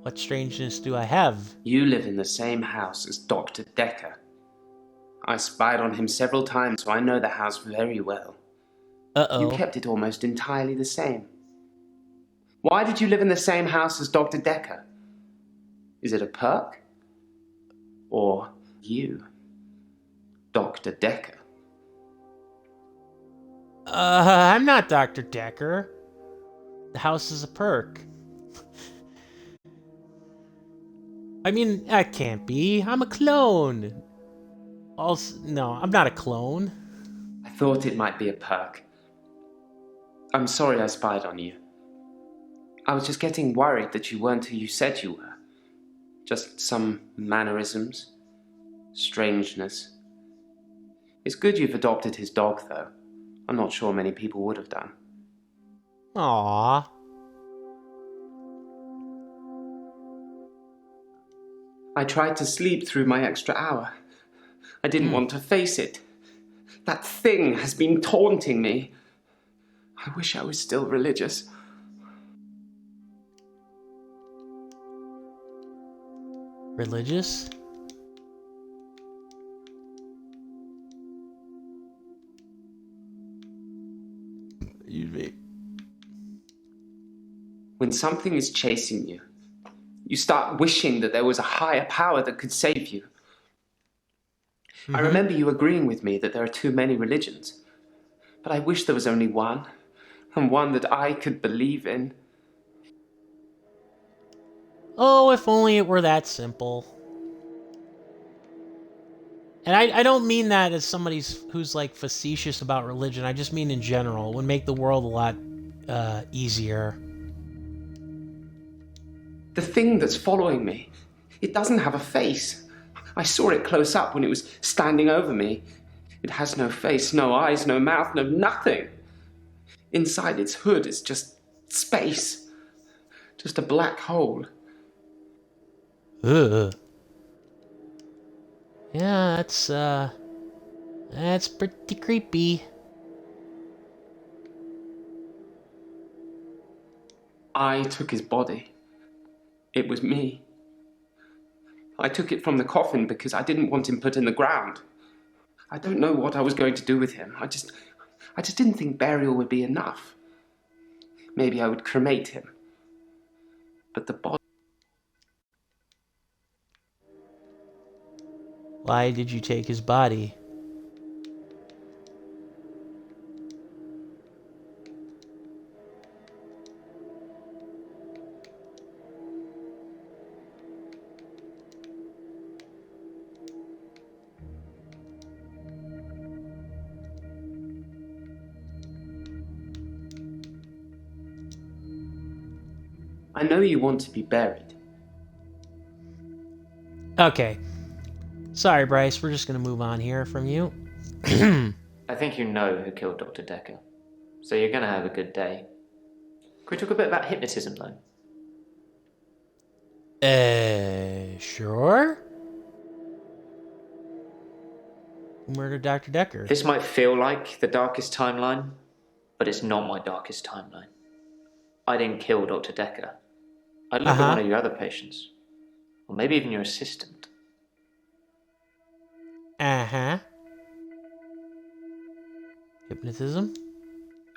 What strangeness do I have? You live in the same house as Dr. Dekker. I spied on him several times, so I know the house very well. Uh-oh. You kept it almost entirely the same. Why did you live in the same house as Dr. Dekker? Is it a perk? Or you, Dr. Dekker? I'm not Dr. Dekker. The house is a perk. I mean, that can't be. I'm a clone. Also, no, I'm not a clone. I thought it might be a perk. I'm sorry I spied on you. I was just getting worried that you weren't who you said you were. Just some mannerisms, strangeness. It's good you've adopted his dog, though. I'm not sure many people would have done. Aww. I tried to sleep through my extra hour. I didn't want to face it. That thing has been taunting me. I wish I was still religious. Religious? When something is chasing you, you start wishing that there was a higher power that could save you. I remember you agreeing with me that there are too many religions, but I wish there was only one, and one that I could believe in. Oh, if only it were that simple. And I don't mean that as somebody who's like facetious about religion. I just mean in general. It would make the world a lot easier. The thing that's following me, it doesn't have a face. I saw it close up when it was standing over me. It has no face, no eyes, no mouth, no nothing. Inside its hood is just space. Just a black hole. Ugh. Yeah, that's pretty creepy. I took his body. It was me. I took it from the coffin because I didn't want him put in the ground. I don't know what I was going to do with him. I just didn't think burial would be enough. Maybe I would cremate him. But the body... Why did you take his body? I know you want to be buried. Okay. Sorry, Bryce. We're just gonna move on here from you. I think you know who killed Dr. Dekker, so you're gonna have a good day. Can we talk a bit about hypnotism, though? Sure? Who murdered Dr. Dekker? This might feel like the darkest timeline, but it's not my darkest timeline. I didn't kill Dr. Dekker. I looked at one of your other patients. Or maybe even your assistant. Hypnotism?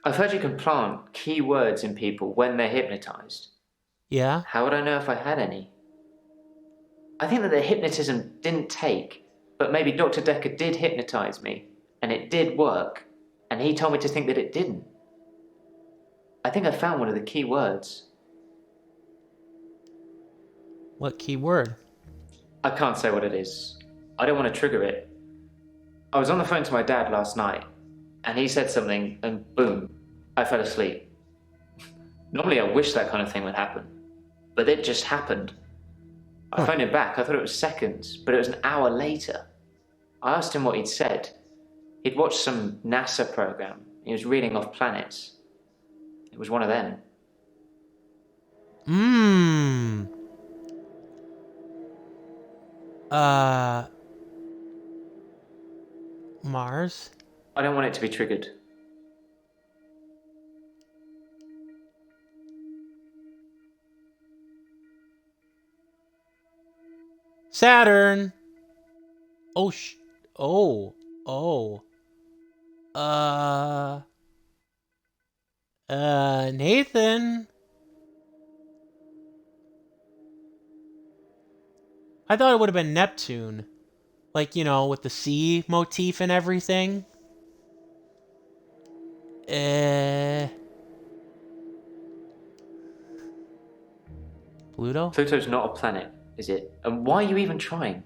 I've heard you can plant key words in people when they're hypnotized. Yeah? How would I know if I had any? I think that the hypnotism didn't take, but maybe Dr. Dekker did hypnotize me, and it did work, and he told me to think that it didn't. I think I found one of the key words. What key word? I can't say what it is. I don't want to trigger it. I was on the phone to my dad last night, and he said something, and boom, I fell asleep. Normally I wish that kind of thing would happen, but it just happened. I phoned him back, I thought it was seconds, but it was an hour later. I asked him what he'd said. He'd watched some NASA program. He was reading off planets. It was one of them. Mars? I don't want it to be triggered. Saturn! Oh, Nathan? I thought it would have been Neptune. Like, you know, with the sea motif and everything. Pluto? Pluto's not a planet. is it? And why are you even trying?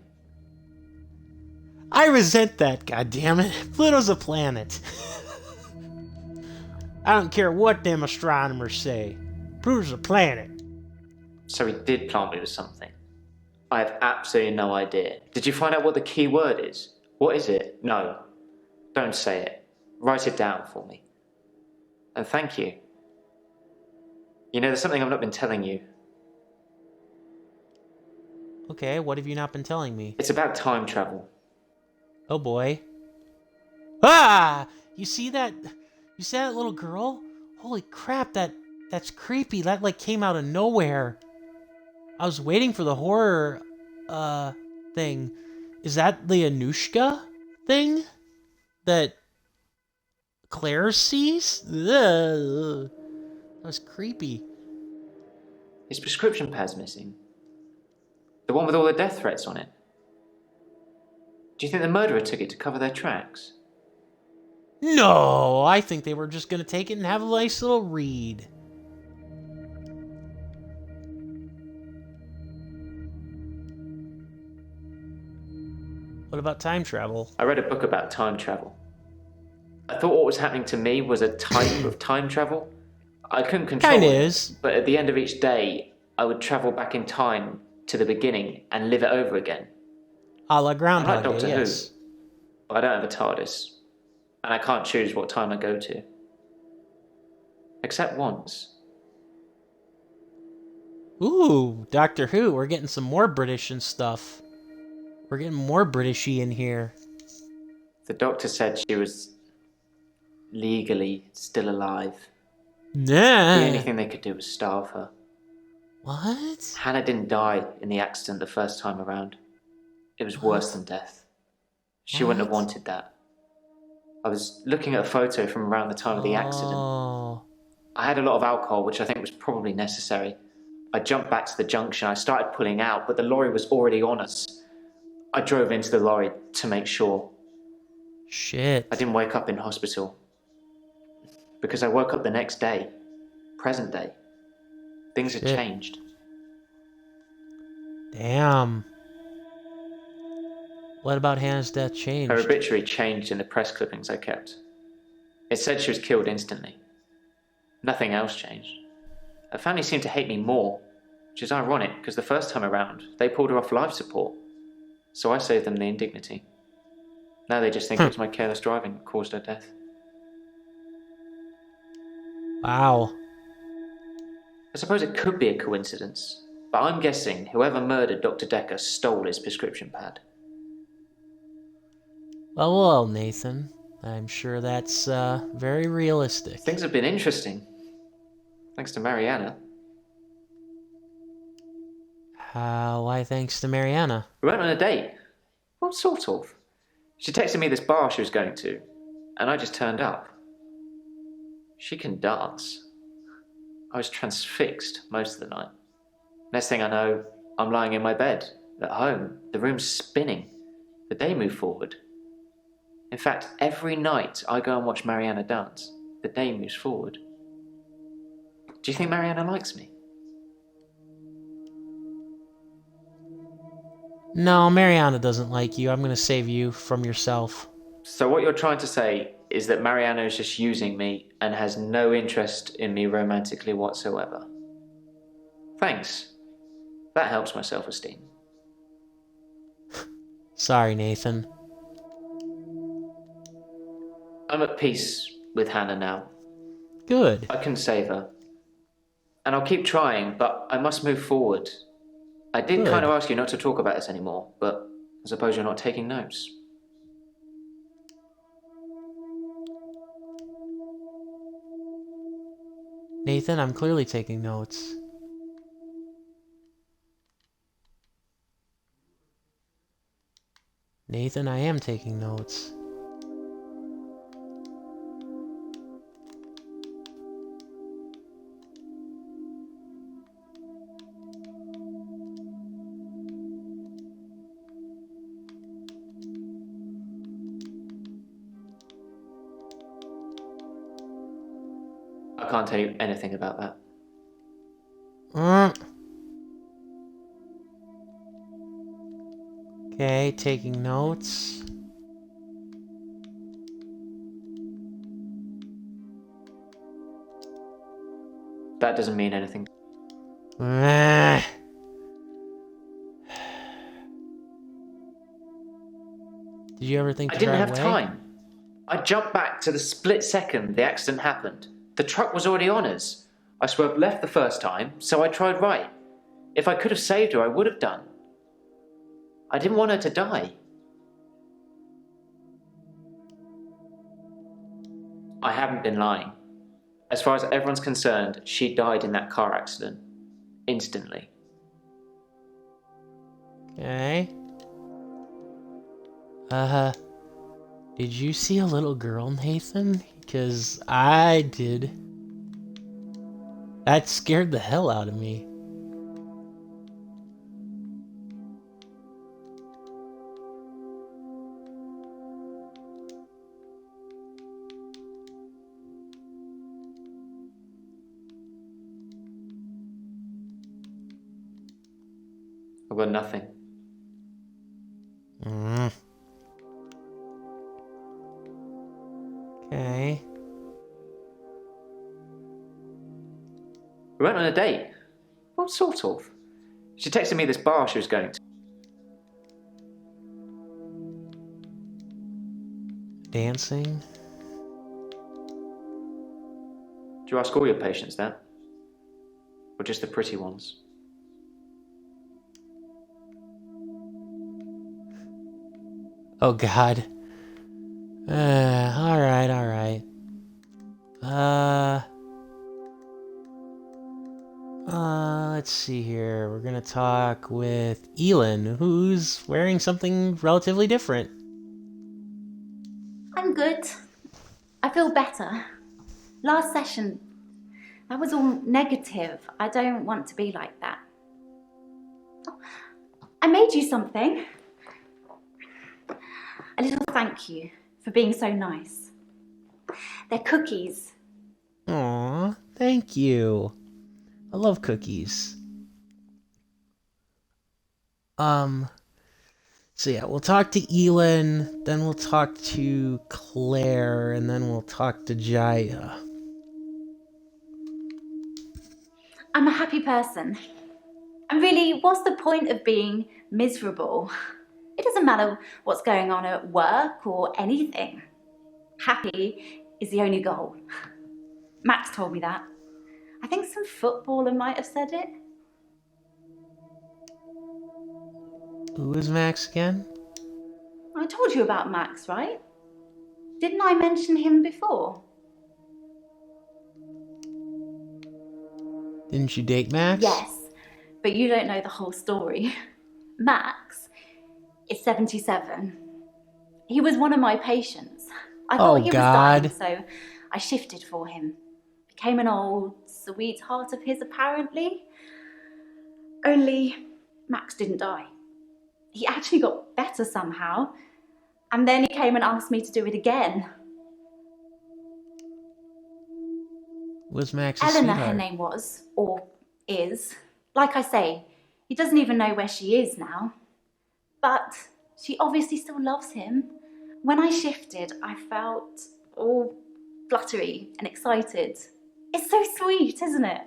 I resent that, goddammit. Pluto's a planet. I don't care what them astronomers say. Pluto's a planet. So he did plant me with something. I have absolutely no idea. Did you find out what the key word is? What is it? No. Don't say it. Write it down for me. And thank you. You know, there's something I've not been telling you. Okay, what have you not been telling me? It's about time travel. Oh boy. Ah! You see that? You see that little girl? Holy crap, that's creepy. That like came out of nowhere. I was waiting for the horror thing. Is that the Anushka thing that Claire sees? Ugh. That was creepy. His prescription pad's missing. The one with all the death threats on it. Do you think the murderer took it to cover their tracks? No, I think they were just gonna take it and have a nice little read. What about time travel? I read a book about time travel. I thought what was happening to me was a type of time travel. I couldn't control Kinda it, is. but at the end of each day, I would travel back in time to the beginning and live it over again. A la I like Groundhog Doctor Day, Who, yes. but I don't have a TARDIS, and I can't choose what time I go to. Except once. Ooh, Doctor Who, we're getting some more British and stuff. We're getting more Britishy in here. The doctor said she was legally still alive. Nah. The only thing they could do was starve her. What? Hannah didn't die in the accident the first time around. It was worse than death. She wouldn't have What? wanted that. I was looking at a photo from around the time of the accident. Oh. I had a lot of alcohol, which I think was probably necessary. I jumped back to the junction. I started pulling out, but the lorry was already on us. I drove into the lorry to make sure. Shit. I didn't wake up in hospital. Because I woke up the next day. Present day. Things had Shit. changed. Damn. What about Hannah's death changed? Her obituary changed in the press clippings I kept. It said she was killed instantly. Nothing else changed. Her family seemed to hate me more, which is ironic because the first time around, they pulled her off life support. So I saved them the indignity. Now they just think it was my careless driving that caused her death. Wow. I suppose it could be a coincidence, but I'm guessing whoever murdered Dr. Dekker stole his prescription pad. Well, Nathan. I'm sure that's very realistic. Things have been interesting. Thanks to Mariana. Why thanks to Mariana? We went on a date. Well, sort of. She texted me this bar she was going to, and I just turned up. She can dance. I was transfixed most of the night. Next thing I know, I'm lying in my bed, at home. The room's spinning. The day moved forward. In fact, every night I go and watch Mariana dance, the day moves forward. Do you think Mariana likes me? No, Mariana doesn't like you. I'm gonna save you from yourself. So what you're trying to say is that Mariana is just using me and has no interest in me romantically whatsoever. Thanks. That helps my self-esteem. Sorry, Nathan. I'm at peace with Hannah now. Good. I can save her. And I'll keep trying, but I must move forward. I did Good. kind of ask you not to talk about this anymore, but I suppose you're not taking notes. Nathan, I'm clearly taking notes. Nathan, I am taking notes. I can't tell you anything about that. Okay, taking notes. That doesn't mean anything. Ah. Did you ever think I to didn't drive have away? time. I jumped back to the split second the accident happened. The truck was already on us. I swerved left the first time, so I tried right. If I could have saved her, I would have done. I didn't want her to die. I haven't been lying. As far as everyone's concerned, she died in that car accident. Instantly. Okay. Did you see a little girl, Nathan? Because I did. That scared the hell out of me. I've got nothing. Okay. We went on a date. What sort of? She texted me this bar she was going to. Dancing. Do you ask all your patients that? Or just the pretty ones? Oh God. Alright, alright. Let's see here. We're gonna talk with Elin, who's wearing something relatively different. I'm good. I feel better. Last session, that was all negative. I don't want to be like that. Oh, I made you something. A little thank you for being so nice. They're cookies. Aw, thank you. I love cookies. So yeah, we'll talk to Elin, then we'll talk to Claire, and then we'll talk to Jaya. I'm a happy person. And really, what's the point of being miserable? It doesn't matter what's going on at work or anything. Happy is the only goal. Max told me that. I think some footballer might have said it. Who is Max again? I told you about Max, right? Didn't I mention him before? Didn't you date Max? Yes, but you don't know the whole story. Max is 77. He was one of my patients. I thought he was dying, so I shifted for him. Became an old sweetheart of his, apparently. Only Max didn't die. He actually got better somehow. And then he came and asked me to do it again. Was Max's Eleanor, sweetheart? her name was, or is. Like I say, he doesn't even know where she is now. But she obviously still loves him. When I shifted, I felt all fluttery and excited. It's so sweet, isn't it?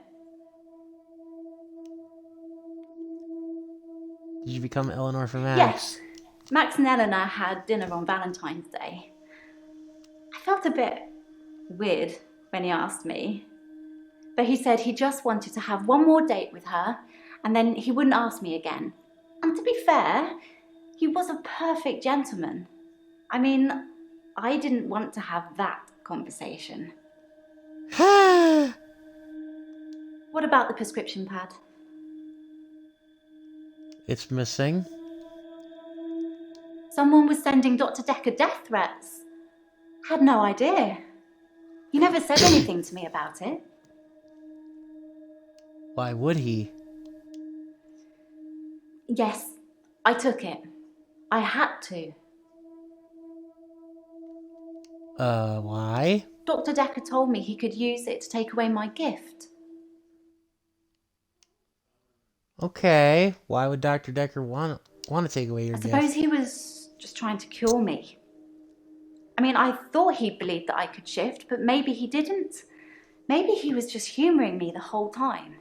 Did you become Eleanor for Max? Yes. Max and Eleanor had dinner on Valentine's Day. I felt a bit weird when he asked me. But he said he just wanted to have one more date with her and then he wouldn't ask me again. And to be fair, he was a perfect gentleman. I mean, I didn't want to have that conversation. What about the prescription pad? It's missing. Someone was sending Dr. Dekker death threats. Had no idea. He never said anything to me about it. Why would he? Yes, I took it. I had to. Why? Dr. Dekker told me he could use it to take away my gift. Okay, why would Dr. Dekker want want to take away your I suppose gift. he was just trying to cure me. I mean, I thought he believed that I could shift, but maybe he didn't. Maybe he was just humouring me the whole time.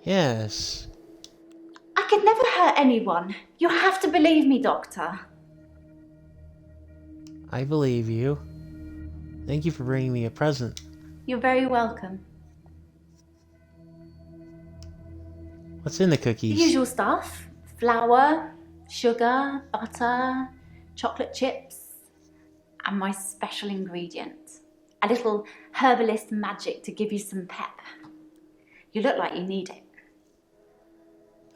Yes. I could never hurt anyone. You have to believe me, Doctor. I believe you. Thank you for bringing me a present. You're very welcome. What's in the The cookies? usual stuff. Flour, sugar, butter, chocolate chips, and my special ingredient. A little herbalist magic to give you some pep. You look like you need it.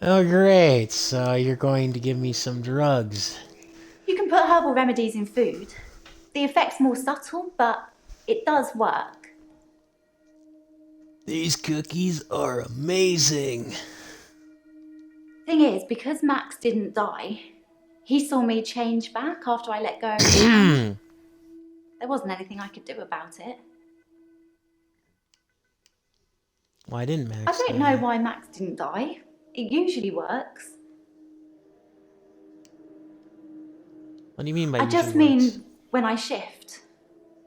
Oh, great. So you're going to give me some drugs. You can put herbal remedies in food. The effect's more subtle, but it does work. These cookies are amazing. Thing is, because Max didn't die, he saw me change back after I let go of his hand. There wasn't anything I could do about it. Why didn't Max I don't die? know why Max didn't die. It usually works. What do you mean by I just usually works? mean when I shift.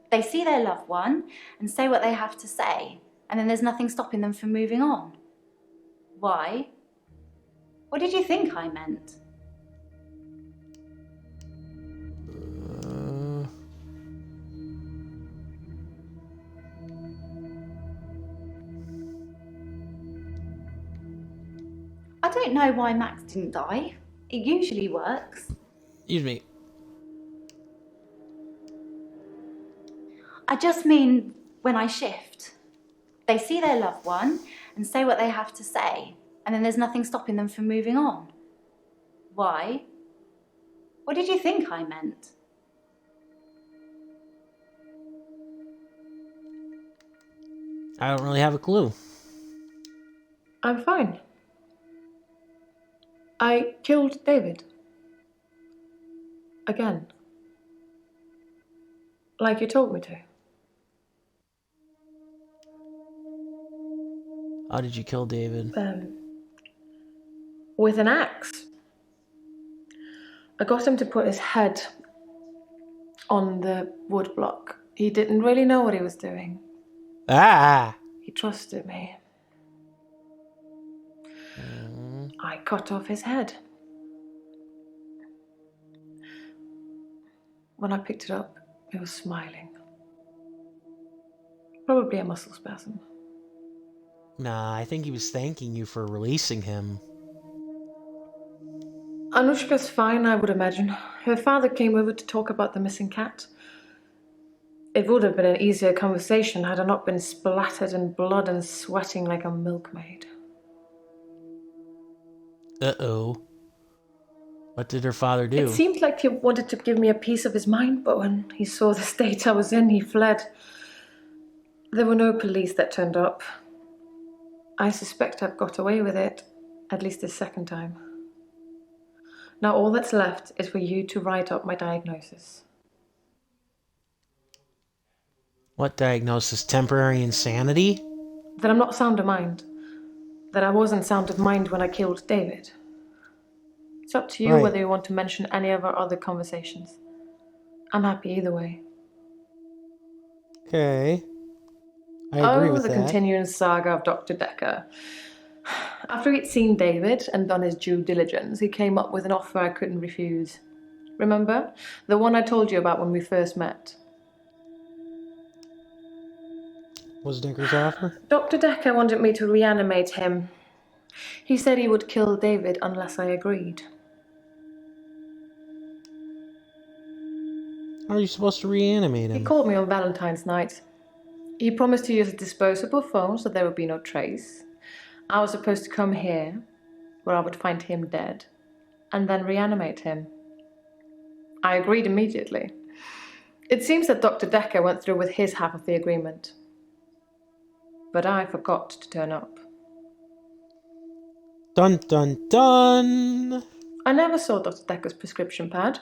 They see their loved one and say what they have to say, and then there's nothing stopping them from moving on. Why? What did you think I meant? I don't know why Max didn't die. It usually works. Excuse me. I just mean when I shift. They see their loved one and say what they have to say, and then there's nothing stopping them from moving on. Why? What did you think I meant? I don't really have a clue. I'm fine. I killed David. Again. Like you told me to. How did you kill David? With an axe. I got him to put his head on the wood block. He didn't really know what he was doing. Ah! He trusted me. I cut off his head. When I picked it up, it was smiling. Probably a muscle spasm. Nah, I think he was thanking you for releasing him. Anushka's fine, I would imagine. Her father came over to talk about the missing cat. It would have been an easier conversation had I not been splattered in blood and sweating like a milkmaid. Uh-oh. What did her father do? It seemed like he wanted to give me a piece of his mind, but when he saw the state I was in, he fled. There were no police that turned up. I suspect I've got away with it, at least this second time. Now all that's left is for you to write up my diagnosis. What diagnosis? Temporary insanity? That I'm not sound of mind. That I wasn't sound of mind when I killed David. It's up to you Right. whether you want to mention any of our other conversations. I'm happy either way. Okay. I agree with the that. continuing saga of Dr. Dekker. After he'd seen David and done his due diligence, he came up with an offer I couldn't refuse. Remember? The one I told you about when we first met. Was Dekker's offer? Dr. Dekker wanted me to reanimate him. He said he would kill David unless I agreed. How are you supposed to reanimate He him? called me on Valentine's night. He promised to use a disposable phone so there would be no trace. I was supposed to come here, where I would find him dead, and then reanimate him. I agreed immediately. It seems that Dr. Dekker went through with his half of the agreement. But I forgot to turn up. Dun dun dun! I never saw Dr. Dekker's prescription pad.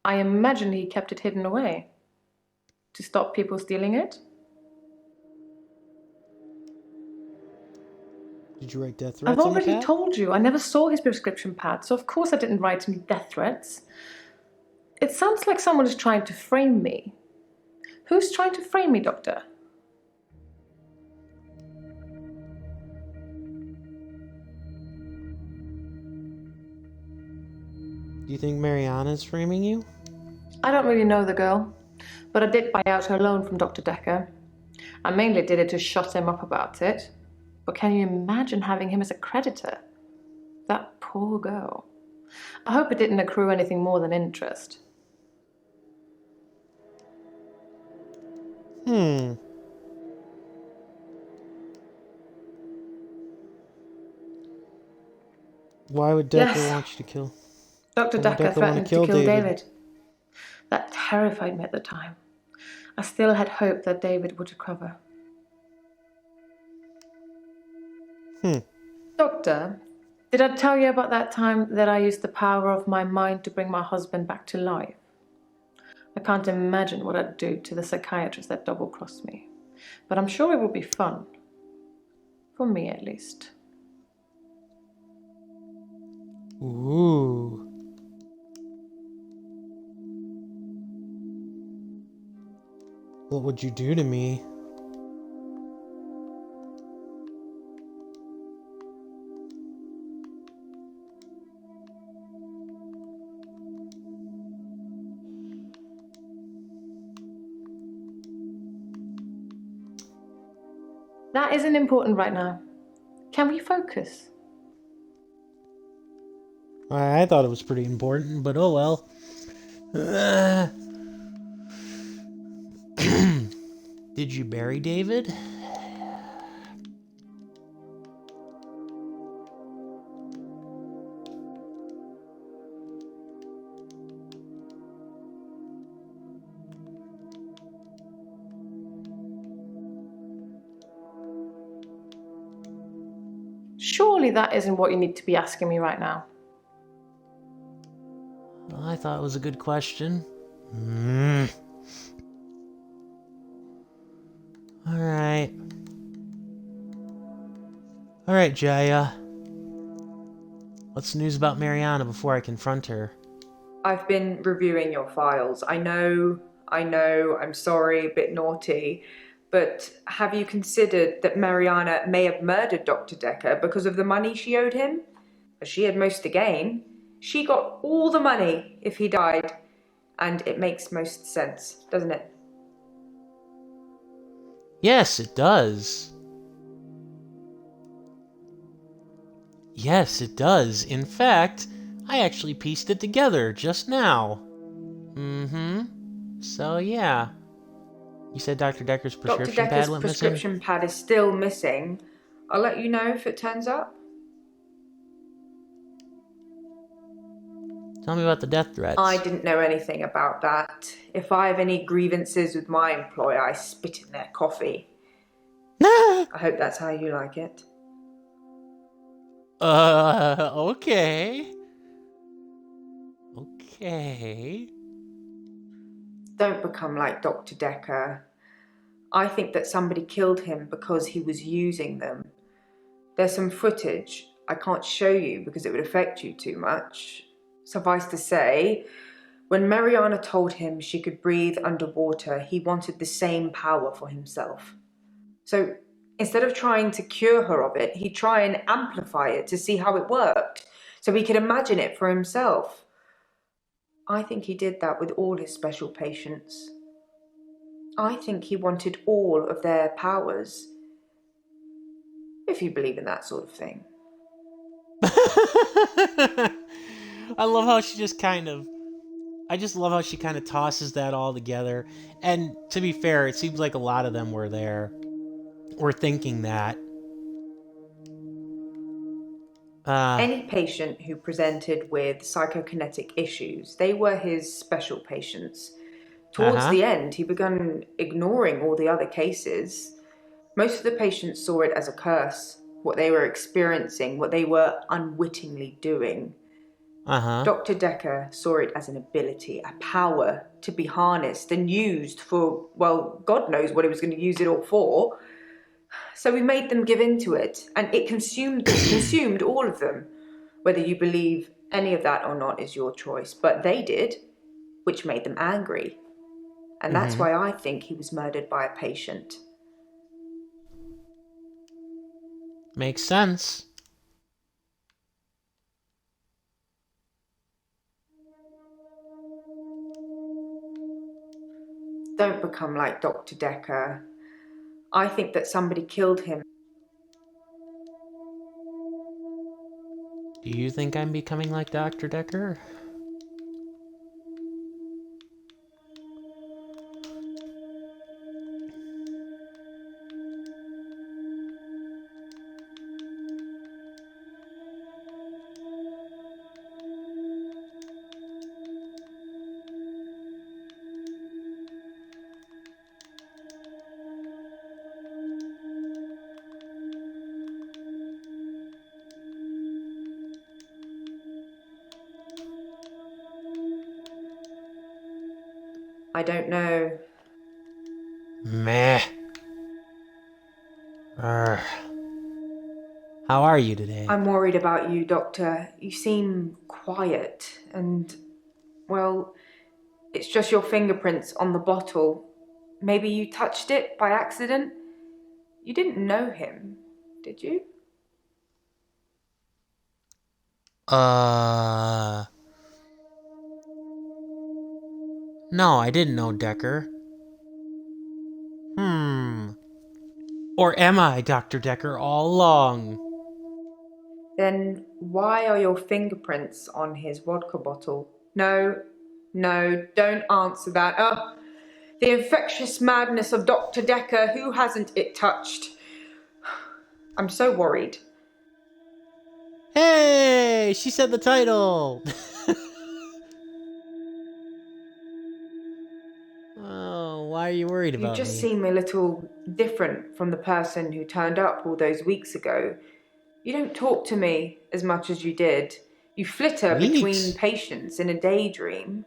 I imagine he kept it hidden away. To stop people stealing it? Did you write death I've threats on the already pad? told you, I never saw his prescription pad, so of course I didn't write any death threats. It sounds like someone is trying to frame me. Who's trying to frame me, Doctor? Do you think Mariana's framing you? I don't really know the girl, but I did buy out her loan from Dr. Dekker. I mainly did it to shut him up about it. But can you imagine having him as a creditor? That poor girl. I hope it didn't accrue anything more than interest. Why would Dekker Yes. want you to kill? Dr. Why would Dekker Dekker wanna threatened to kill kill David? David. That terrified me at the time. I still had hope that David would recover. Doctor, did I tell you about that time that I used the power of my mind to bring my husband back to life? I can't imagine what I'd do to the psychiatrist that double-crossed me. But I'm sure it would be fun. For me, at least. Ooh. What would you do to me? That isn't important right now. Can we focus? I thought it was pretty important, but oh well. Did you bury David? Surely that isn't what you need to be asking me right now. Well, I thought it was a good question. Alright. Alright, Jaya. What's the news about Mariana before I confront her? I've been reviewing your files. I know, I'm sorry, a bit naughty, but have you considered that Mariana may have murdered Dr. Dekker because of the money she owed him? She had most to gain. She got all the money if he died, and it makes most sense, doesn't it? Yes, it does. Yes, it does. In fact, I actually pieced it together just now. So, yeah. You said Dr. Dekker's prescription Dr. pad Dekker's went prescription pad is still missing. I'll let you know if it turns up. missing? Tell me about the death threats. I didn't know anything about that. If I have any grievances with my employer, I spit in their coffee. I hope that's how you like it. Okay. Okay. Don't become like Dr. Dekker. I think that somebody killed him because he was using them. There's some footage I can't show you because it would affect you too much. Suffice to say, when Mariana told him she could breathe underwater, he wanted the same power for himself. So instead of trying to cure her of it, he'd try and amplify it to see how it worked, so he could imagine it for himself. I think he did that with all his special patients. I think he wanted all of their powers. If you believe in that sort of thing. I love how she just kind of... I just love how she kind of tosses that all together. And to be fair, it seems like a lot of them were there. Were thinking that. Any patient who presented with psychokinetic issues, they were his special patients. Towards the end, he began ignoring all the other cases. Most of the patients saw it as a curse, what they were experiencing, what they were unwittingly doing. Dr. Dekker saw it as an ability, a power to be harnessed and used for, well, God knows what he was going to use it all for. So we made them give in to it, and it consumed all of them. Whether you believe any of that or not is your choice, but they did, which made them angry. And that's why I think he was murdered by a patient. Makes sense. Don't become like Dr. Dekker. I think that somebody killed him. Do you think I'm becoming like Dr. Dekker? I don't know. Meh. Urgh. How are you today? I'm worried about you, Doctor. You seem quiet and, well, it's just your fingerprints on the bottle. Maybe you touched it by accident? You didn't know him, did you? No, I didn't know Dekker. Or am I Dr. Dekker all along? Then why are your fingerprints on his vodka bottle? No, don't answer that. Oh, the infectious madness of Dr. Dekker, who hasn't it touched? I'm so worried. Hey, she said the title. Oh, why are you worried You about just me? seem a little different from the person who turned up all those weeks ago. You don't talk to me as much as you did. You flitter between patients in a daydream.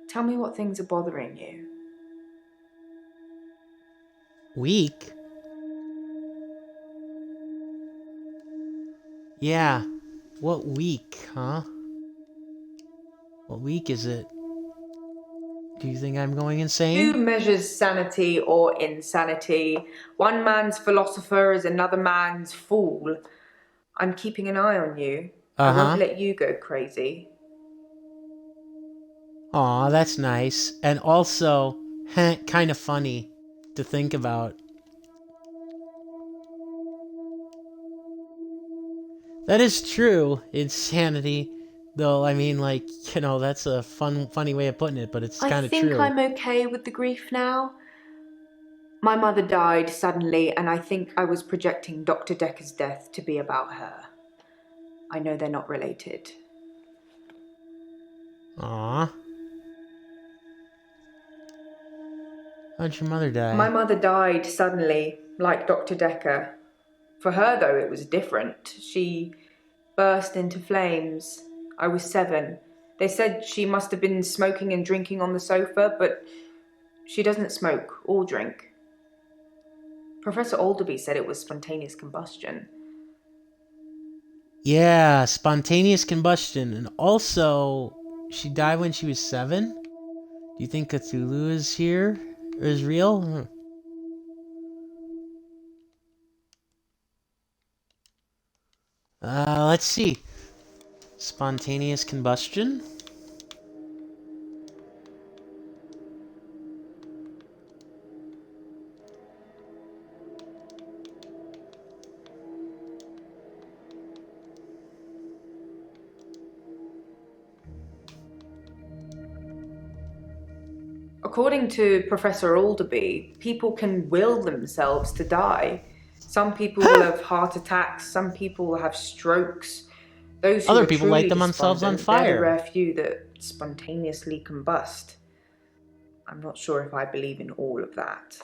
Tell me what things are bothering you. Weak? Yeah. What week, huh? What week is it? Do you think I'm going Who insane? measures sanity or insanity? One man's philosopher is another man's fool. I'm keeping an eye on you. I won't let you go crazy. Aw, that's nice. And also, kind of funny to think about. That is true, insanity. Though, I mean, like, you know, that's a funny way of putting it, but it's kind of true. I think I'm okay with the grief now. My mother died suddenly, and I think I was projecting Dr. Dekker's death to be about her. I know they're not related. Aw. How'd your mother die? My mother died suddenly, like Dr. Dekker. For her, though, it was different. She burst into flames. I was 7. They said she must have been smoking and drinking on the sofa, but she doesn't smoke or drink. Professor Alderby said it was spontaneous combustion. Yeah, spontaneous combustion. And also, she died when she was 7? Do you think Cthulhu is here? Or is real? Let's see. Spontaneous combustion? According to Professor Alderby, people can will themselves to die. Some people will have heart attacks, some people will have strokes. Those who Other are people truly light themselves on despondent, they're the fire. rare few that spontaneously combust. I'm not sure if I believe in all of that.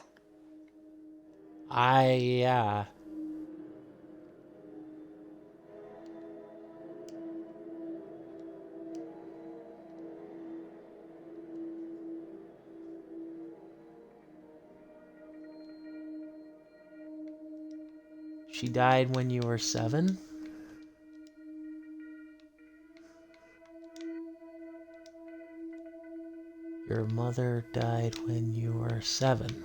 Yeah. She died when you were 7? Your mother died when you were 7.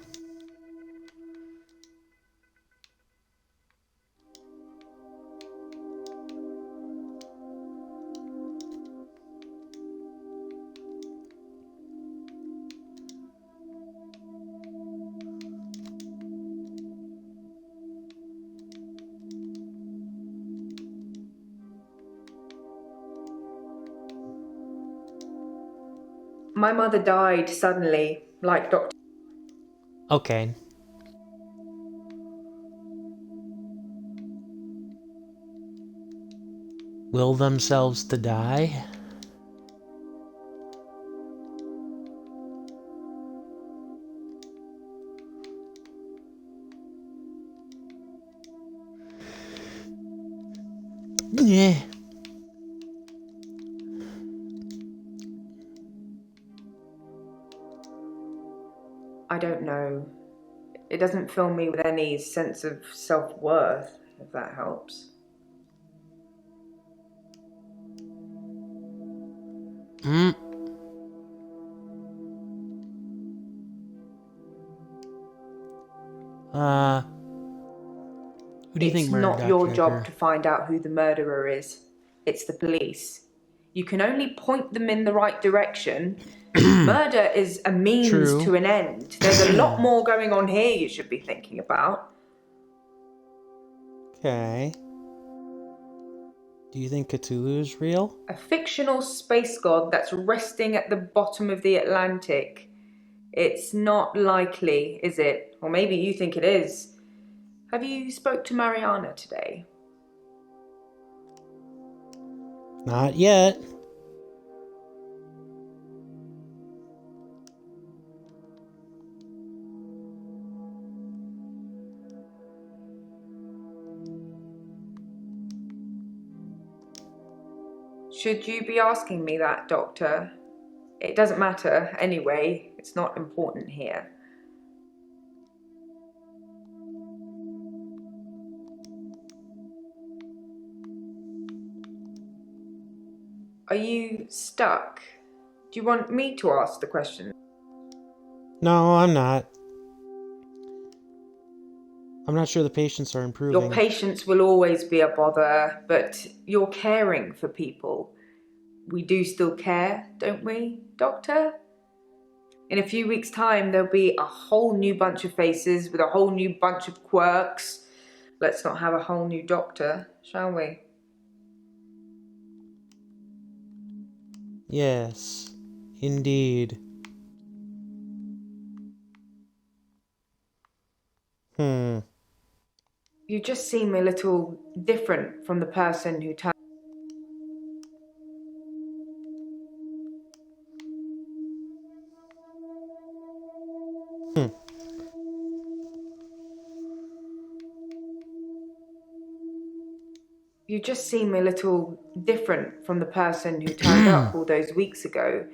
My mother died suddenly, like Dr. Okay. Will themselves to die? Yeah. I don't know. It doesn't fill me with any sense of self-worth, if that helps. Hmm. Who do you think It's murdered not Dr. your Dekker? job to find out who the murderer is. It's the police. You can only point them in the right direction. Murder is a means True. to an end. There's a lot more going on here you should be thinking about. Okay. Do you think Cthulhu is real? A fictional space god that's resting at the bottom of the Atlantic. It's not likely, is it? Or maybe you think it is. Have you spoke to Mariana today? Not yet. Should you be asking me that, Doctor? It doesn't matter anyway. It's not important here. Are you stuck? Do you want me to ask the question? No, I'm not. I'm not sure the patients are improving. Your patients will always be a bother, but you're caring for people. We do still care, don't we, Doctor? In a few weeks' time, there'll be a whole new bunch of faces with a whole new bunch of quirks. Let's not have a whole new doctor, shall we? Yes, indeed. You just seem a little different from the person who turned. You just seem a little different from the person who turned up all those weeks ago.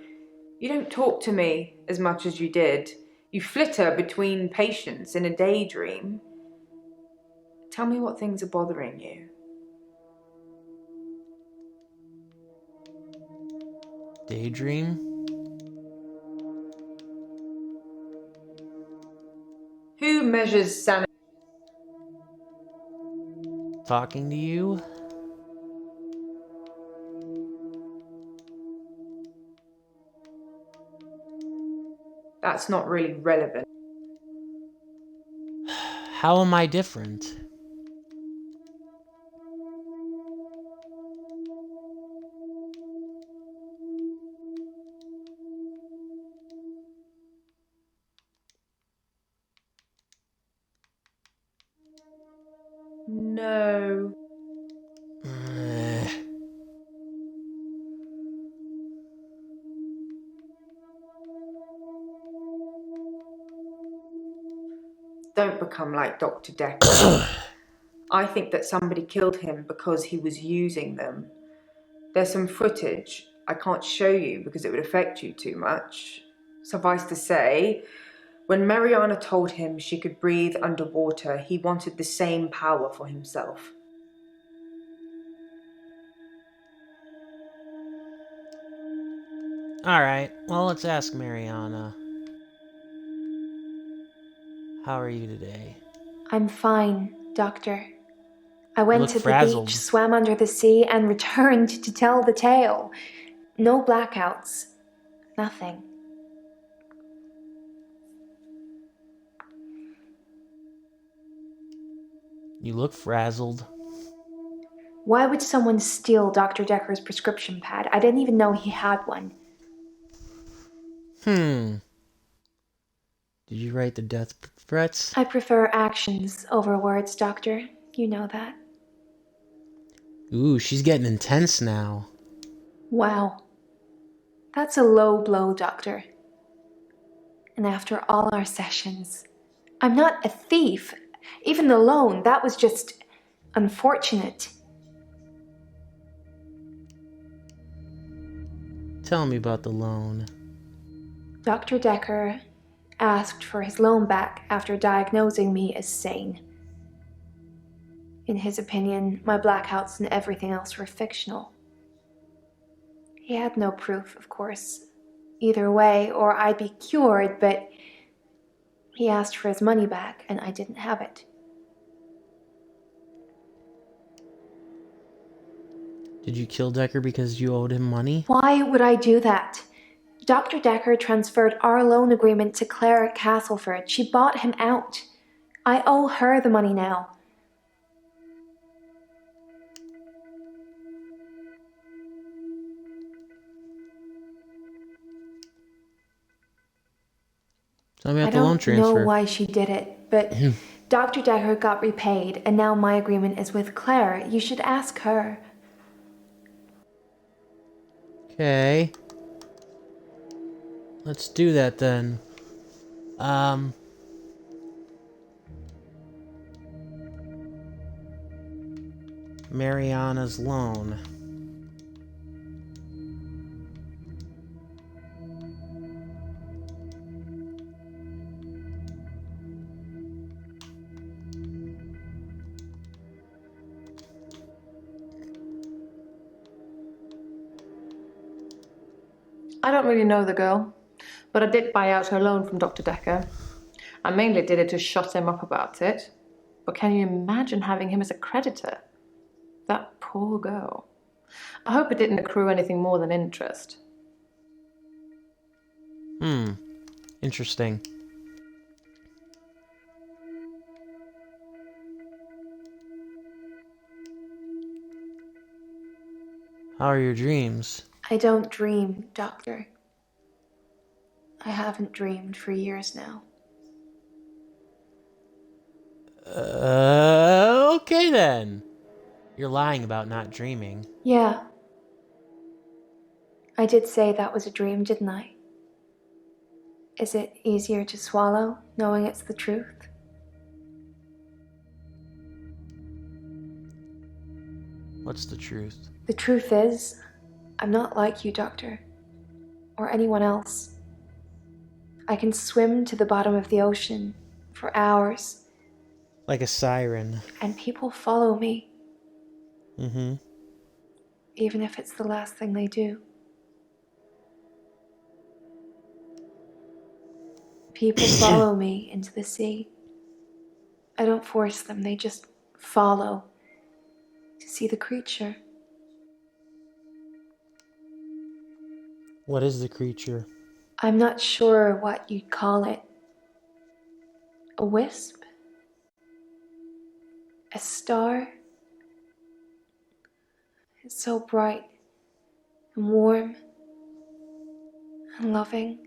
You don't talk to me as much as you did. You flitter between patients in a daydream. Tell me what things are bothering you. Daydream? Who measures sanity? Talking to you? That's not really relevant. How am I different? No. Don't become like Dr. Dekker. I think that somebody killed him because he was using them. There's some footage I can't show you because it would affect you too much. Suffice to say, When Mariana told him she could breathe underwater, he wanted the same power for himself. Alright, well, let's ask Mariana. How are you today? I'm fine, Doctor. I went look to the frazzled. beach, swam under the sea, and returned to tell the tale. No blackouts. Nothing. You look frazzled. Why would someone steal Dr. Dekker's prescription pad? I didn't even know he had one. Did you write the death threats? I prefer actions over words, Doctor. You know that. Ooh, she's getting intense now. Wow. That's a low blow, Doctor. And after all our sessions, I'm not a thief. Even the loan, that was just unfortunate. Tell me about the loan. Dr. Dekker asked for his loan back after diagnosing me as sane. In his opinion, my blackouts and everything else were fictional. He had no proof, of course, either way, or I'd be cured, but he asked for his money back, and I didn't have it. Did you kill Dekker because you owed him money? Why would I do that? Dr. Dekker transferred our loan agreement to Claire at Castleford. She bought him out. I owe her the money now. Tell me I about the loan don't transfer. know why she did it, but Dr. Dekker got repaid, and now my agreement is with Claire. You should ask her. Okay. Let's do that then. Mariana's loan. I don't really know the girl, but I did buy out her loan from Dr. Dekker. I mainly did it to shut him up about it. But can you imagine having him as a creditor? That poor girl. I hope it didn't accrue anything more than interest. Interesting. How are your dreams? I don't dream, Doctor. I haven't dreamed for years now. Okay then. You're lying about not dreaming. Yeah. I did say that was a dream, didn't I? Is it easier to swallow, knowing it's the truth? What's the truth? The truth is, I'm not like you, Doctor. Or anyone else. I can swim to the bottom of the ocean for hours. Like a siren. And people follow me. Mm-hmm. Even if it's the last thing they do. People follow me into the sea. I don't force them, they just follow to see the creature. What is the creature? I'm not sure what you'd call it. A wisp? A star? It's so bright and warm and loving.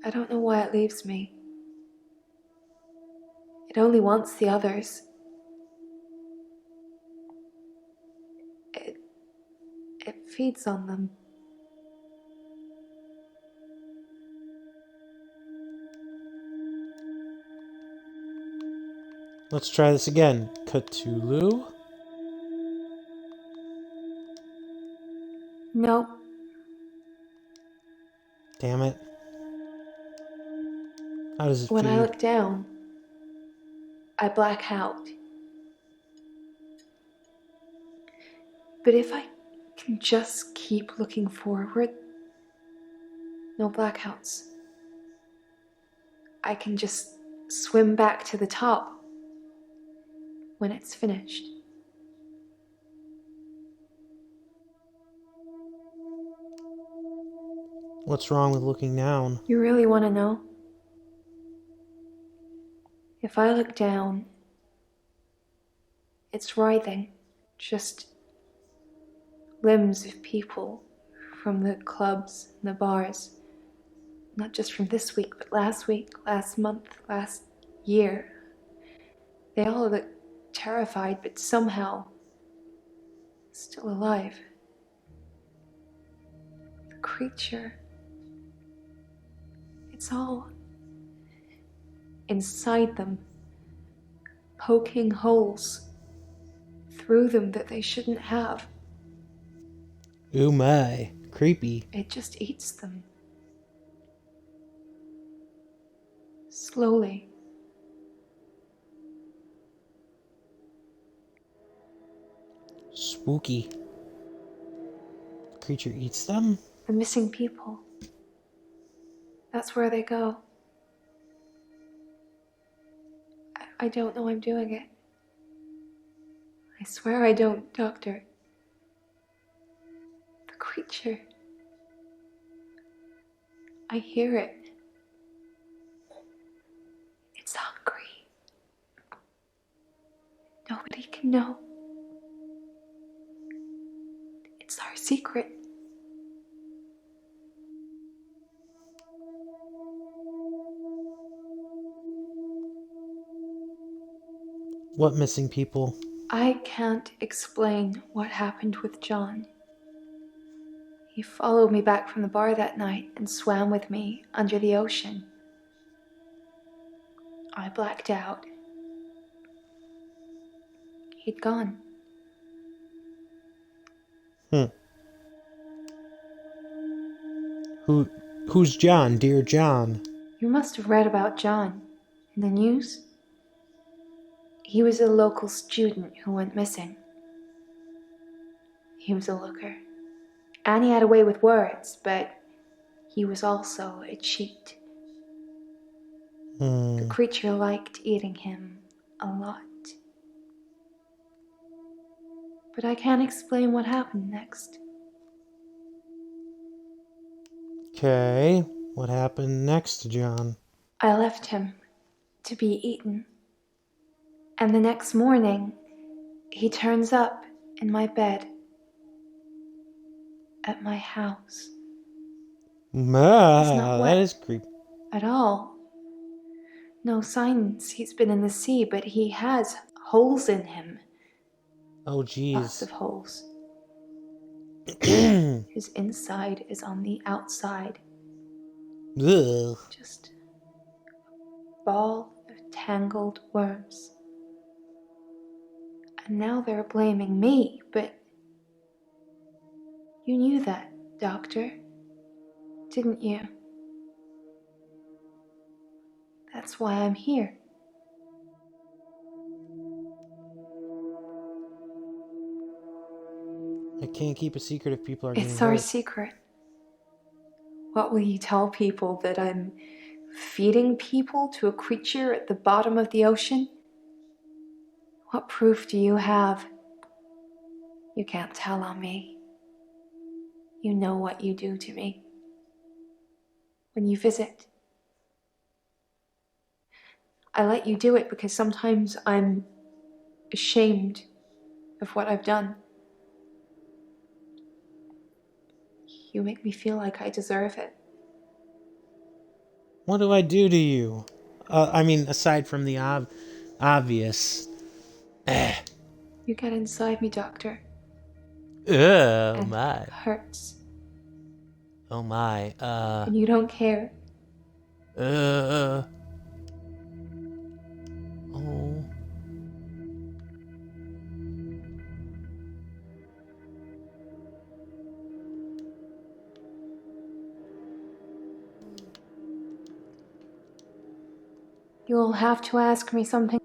I don't know why it leaves me. It only wants the others. It feeds on them. Let's try this again. Cthulhu? No, Damn it. How does it When I feel? look down, I black out. But if I can just keep looking forward, no blackouts. I can just swim back to the top when it's finished. What's wrong with looking down? You really want to know? If I look down, it's writhing, just limbs of people from the clubs and the bars. Not just from this week, but last week, last month, last year. They all look terrified, but somehow still alive. The creature. It's all inside them, poking holes through them that they shouldn't have. Ooh my, creepy. It just eats them. Slowly. Spooky. The creature eats them? The missing people. That's where they go. I don't know I'm doing it. I swear I don't, Doctor. The creature. I hear it. It's hungry. Nobody can know. It's our secret. What missing people? I can't explain what happened with John. He followed me back from the bar that night and swam with me under the ocean. I blacked out. He'd gone. Who's John, dear John? You must have read about John in the news. He was a local student who went missing. He was a looker. And he had a way with words, but he was also a cheat. The creature liked eating him a lot. But I can't explain what happened next. Okay, what happened next to John? I left him to be eaten. And the next morning, he turns up in my bed at my house. That wet. is creepy. At all. No signs he's been in the sea, but he has holes in him. Oh, Lots jeez. of holes. His inside is on the outside. Ugh. Just a ball of tangled worms. And now they're blaming me, but you knew that, Doctor, didn't you? That's why I'm here. I can't keep a secret if people are getting It's our hurt. secret. What will you tell people, that I'm feeding people to a creature at the bottom of the ocean? What proof do you have? You can't tell on me. You know what you do to me. When you visit, I let you do it because sometimes I'm ashamed of what I've done. You make me feel like I deserve it. What do I do to you? I mean, aside from the obvious. You get inside me, Doctor. Oh And my. it hurts. Oh my. And you don't care. Oh. You'll have to ask me something.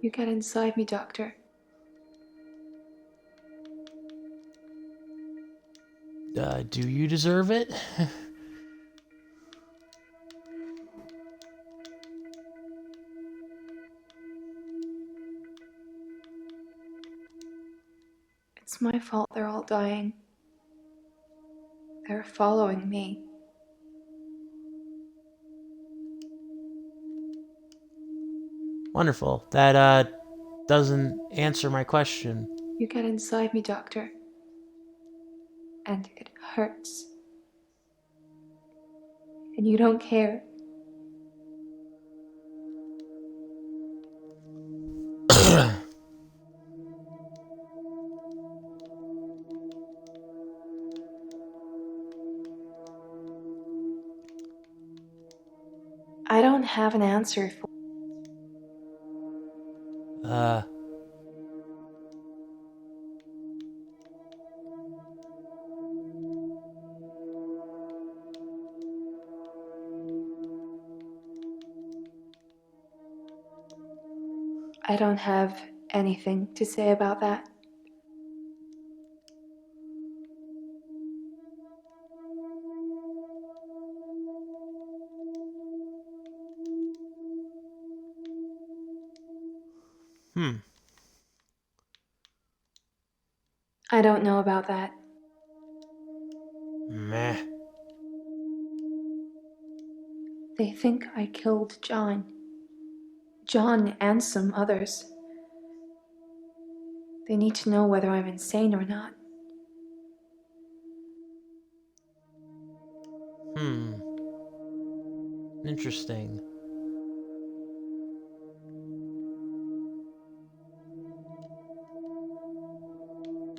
You get inside me, Doctor. Do you deserve it? It's my fault they're all dying. They're following me. Wonderful. That, doesn't answer my question. You get inside me, Doctor. And it hurts. And you don't care. I don't have an answer for. I don't have anything to say about that. I don't know about that. Meh. They think I killed John. John and some others. They need to know whether I'm insane or not. Interesting.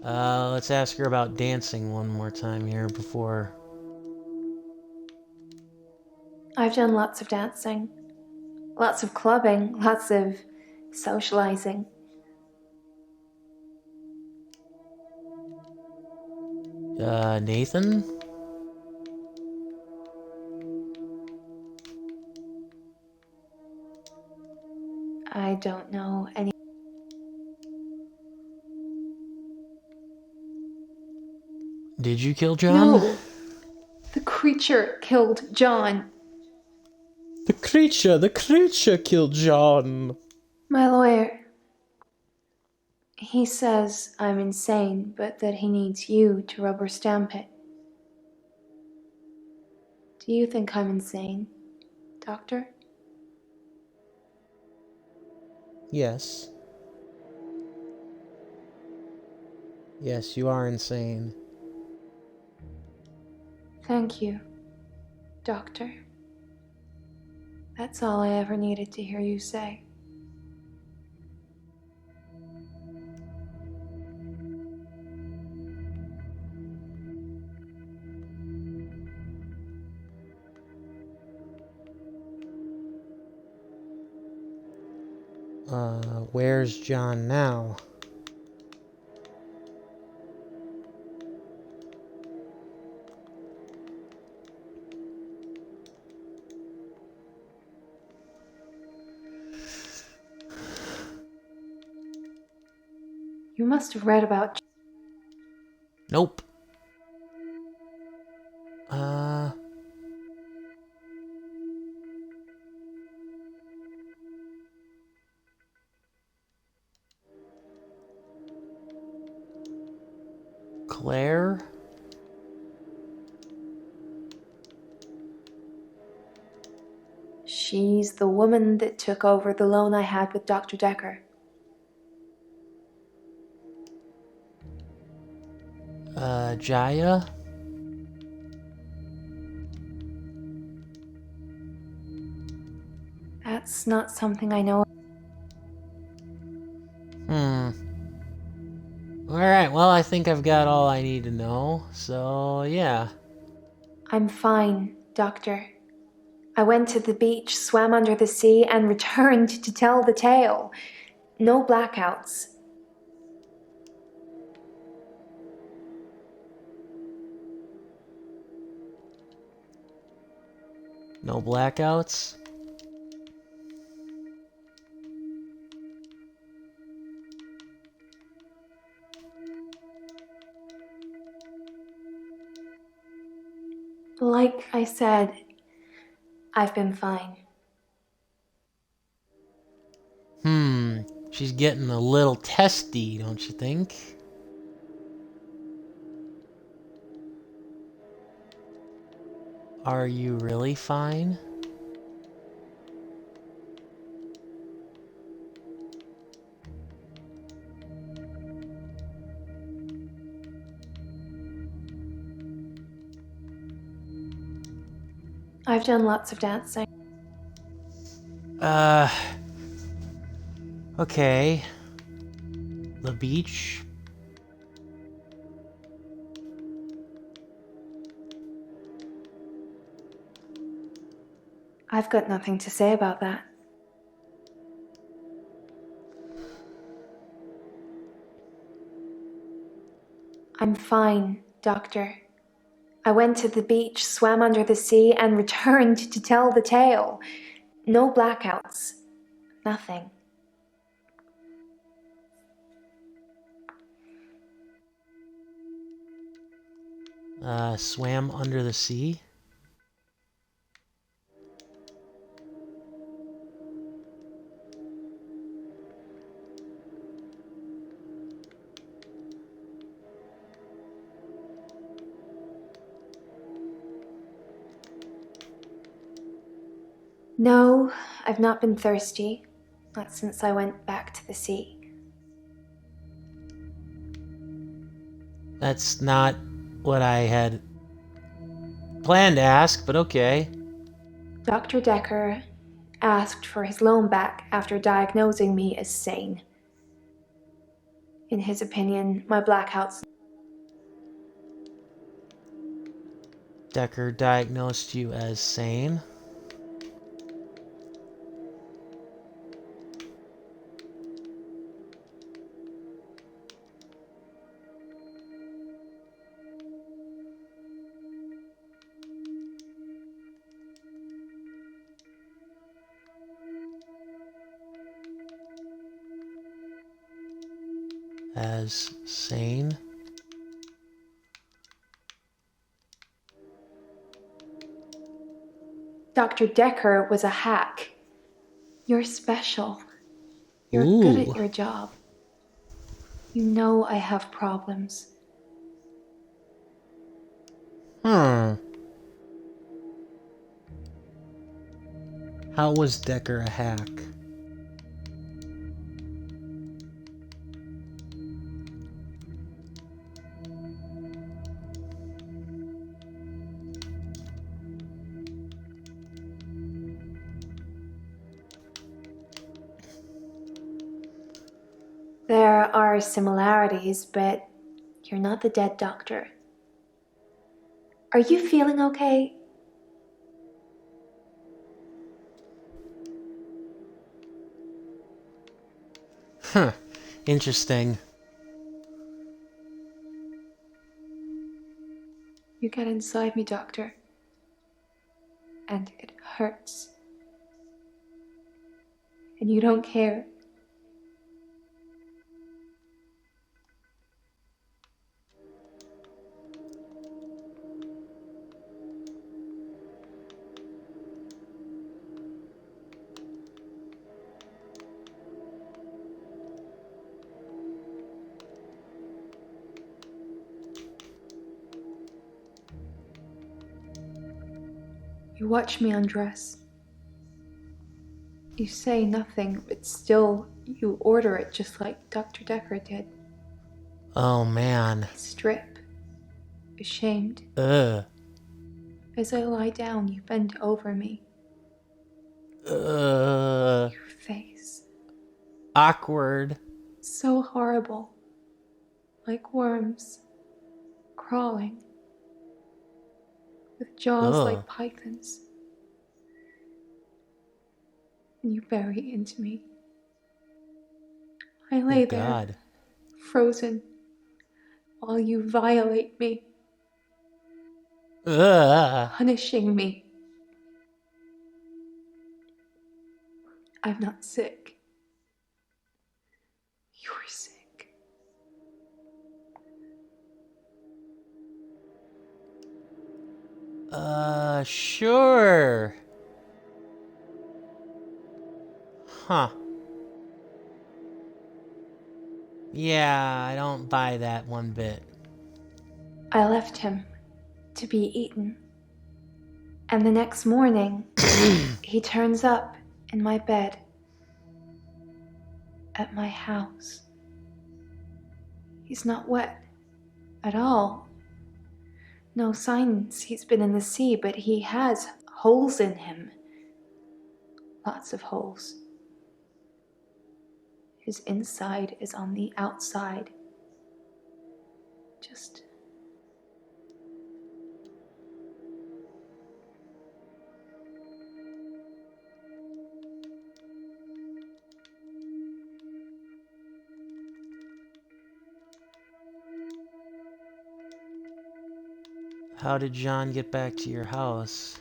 Let's ask her about dancing one more time here before... I've done lots of dancing. Lots of clubbing. Lots of socializing. Nathan? I don't know any. Did you kill John? No! The creature killed John. The creature killed John. My lawyer. He says I'm insane, but that he needs you to rubber stamp it. Do you think I'm insane, Doctor? Yes. Yes, you are insane. Thank you, Doctor. That's all I ever needed to hear you say. Where's John now? You must have read about. Nope. Claire? She's the woman that took over the loan I had with Dr. Dekker. Jaya? That's not something I know. Alright, well, I think I've got all I need to know, so yeah. I'm fine, Doctor. I went to the beach, swam under the sea, and returned to tell the tale. No blackouts. No blackouts? Like I said, I've been fine. She's getting a little testy, don't you think? Are you really fine? I've done lots of dancing. Okay. The beach? I've got nothing to say about that. I'm fine, Doctor. I went to the beach, swam under the sea, and returned to tell the tale. No blackouts. Nothing. Swam under the sea? No, I've not been thirsty. Not since I went back to the sea. That's not what I had planned to ask, but okay. Dr. Dekker asked for his loan back after diagnosing me as sane. In his opinion, my blackouts. Dekker diagnosed you as sane. As sane? Dr. Dekker was a hack. You're special. You're good at your job. You know I have problems. How was Dekker a hack? There are similarities, but you're not the dead doctor. Are you feeling okay? Huh. Interesting. You get inside me, Doctor. And it hurts. And you don't care. You watch me undress. You say nothing, but still you order it just like Dr. Dekker did. Oh man. I strip, ashamed. Ugh. As I lie down, you bend over me. Ugh. Your face. Awkward. So horrible. Like worms. Crawling. With jaws like pythons. And you bury into me. I lay there, God. frozen, while you violate me, Ugh. punishing me. I'm not sick. You're sick. Sure. Huh. Yeah, I don't buy that one bit. I left him to be eaten. And the next morning, he turns up in my bed at my house. He's not wet at all. No signs he's been in the sea, but he has holes in him. Lots of holes. His inside is on the outside. Just... How did John get back to your house?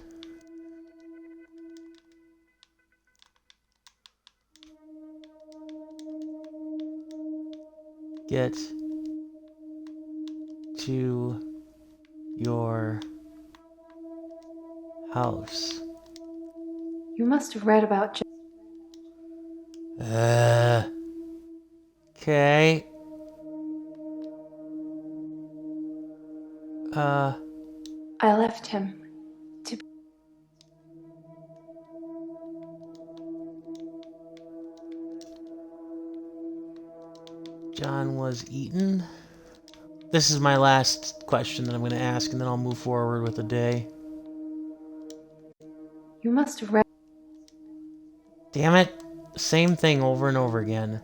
Get to your house. You must have read about Okay. I left him to... John was eaten. This is my last question that I'm going to ask, and then I'll move forward with the day. You must have read... Damn it. Same thing over and over again.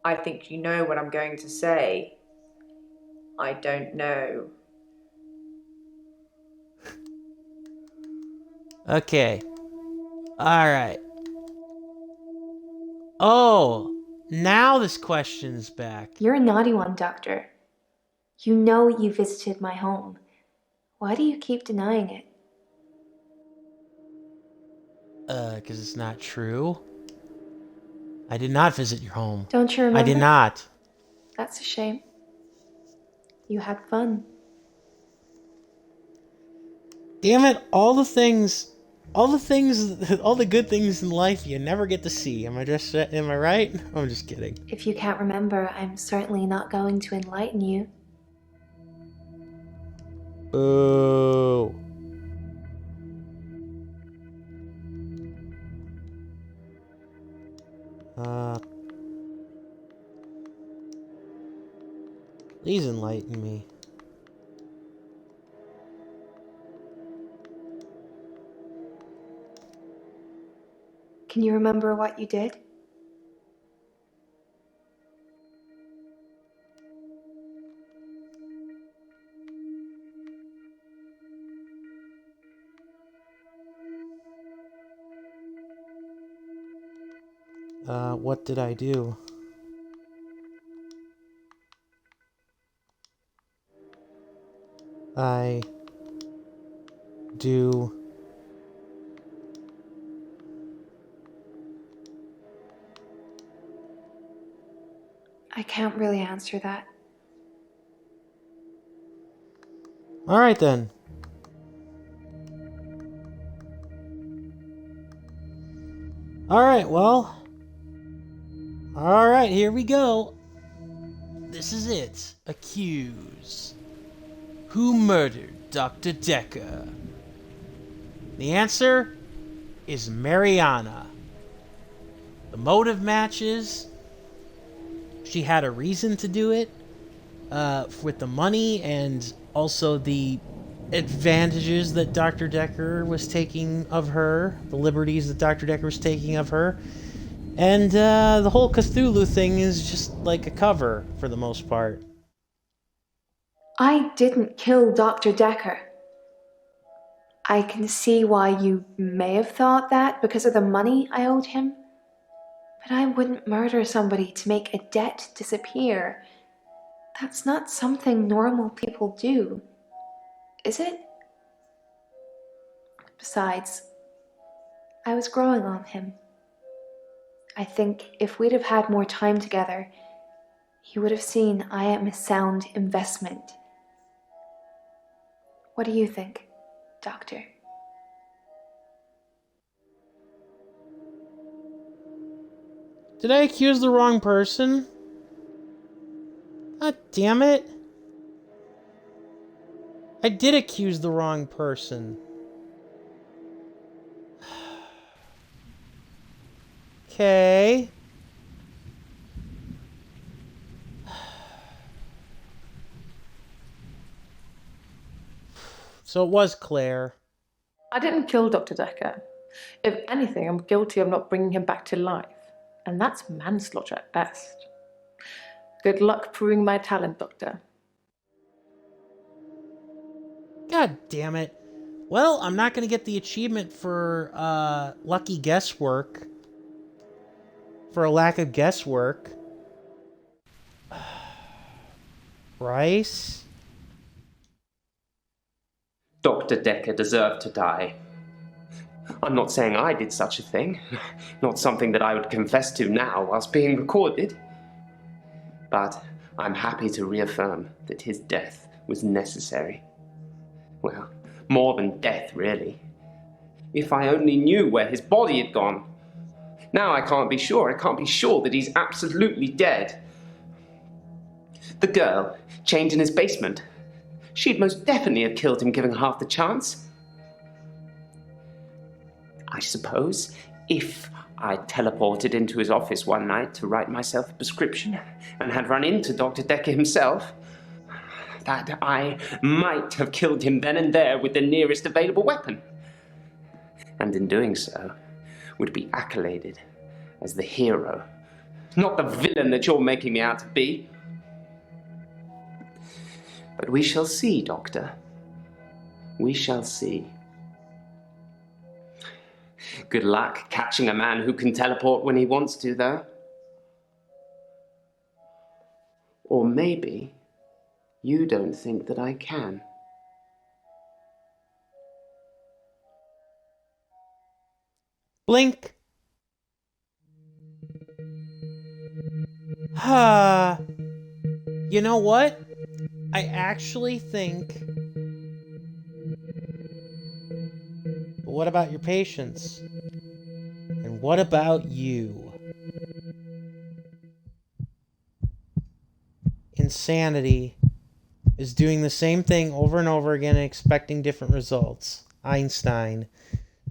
I think you know what I'm going to say. I don't know. Okay. Alright. Oh! Now this question is back. You're a naughty one, Doctor. You know you visited my home. Why do you keep denying it? 'Cause it's not true. I did not visit your home. Don't you remember? I did not. That's a shame. You had fun. Damn it, all the good things in life you never get to see. Am I right? I'm just kidding. If you can't remember, I'm certainly not going to enlighten you. Boo. Please enlighten me. Can you remember what you did? What did I do? I do... I can't really answer that. Alright then. Alright, well. Alright, here we go. This is it. Accuse. Who murdered Dr. Dekker? The answer is Mariana. The motive matches. She had a reason to do it. With the money and also the advantages that Dr. Dekker was taking of her. The liberties that Dr. Dekker was taking of her. And the whole Cthulhu thing is just like a cover for the most part. I didn't kill Dr. Dekker. I can see why you may have thought that because of the money I owed him. But I wouldn't murder somebody to make a debt disappear. That's not something normal people do, is it? Besides, I was growing on him. I think if we'd have had more time together, he would have seen I am a sound investment. What do you think, Doctor? Did I accuse the wrong person? God damn it. I did accuse the wrong person. Okay. So it was Claire. I didn't kill Dr. Dekker. If anything, I'm guilty of not bringing him back to life. And that's manslaughter at best. Good luck proving my talent, Doctor. God damn it. Well, I'm not going to get the achievement for lucky guesswork. For a lack of guesswork. Bryce? Dr. Dekker deserved to die. I'm not saying I did such a thing. Not something that I would confess to now whilst being recorded. But I'm happy to reaffirm that his death was necessary. Well, more than death, really. If I only knew where his body had gone. Now I can't be sure. I can't be sure that he's absolutely dead. The girl, chained in his basement. She'd most definitely have killed him given half the chance. I suppose if I'd teleported into his office one night to write myself a prescription and had run into Dr. Dekker himself, that I might have killed him then and there with the nearest available weapon. And in doing so, would be accoladed as the hero, not the villain that you're making me out to be. But we shall see, Doctor. We shall see. Good luck catching a man who can teleport when he wants to, though. Or maybe you don't think that I can. Blink. You know what? I actually think... But what about your patients? And what about you? Insanity is doing the same thing over and over again and expecting different results. Einstein.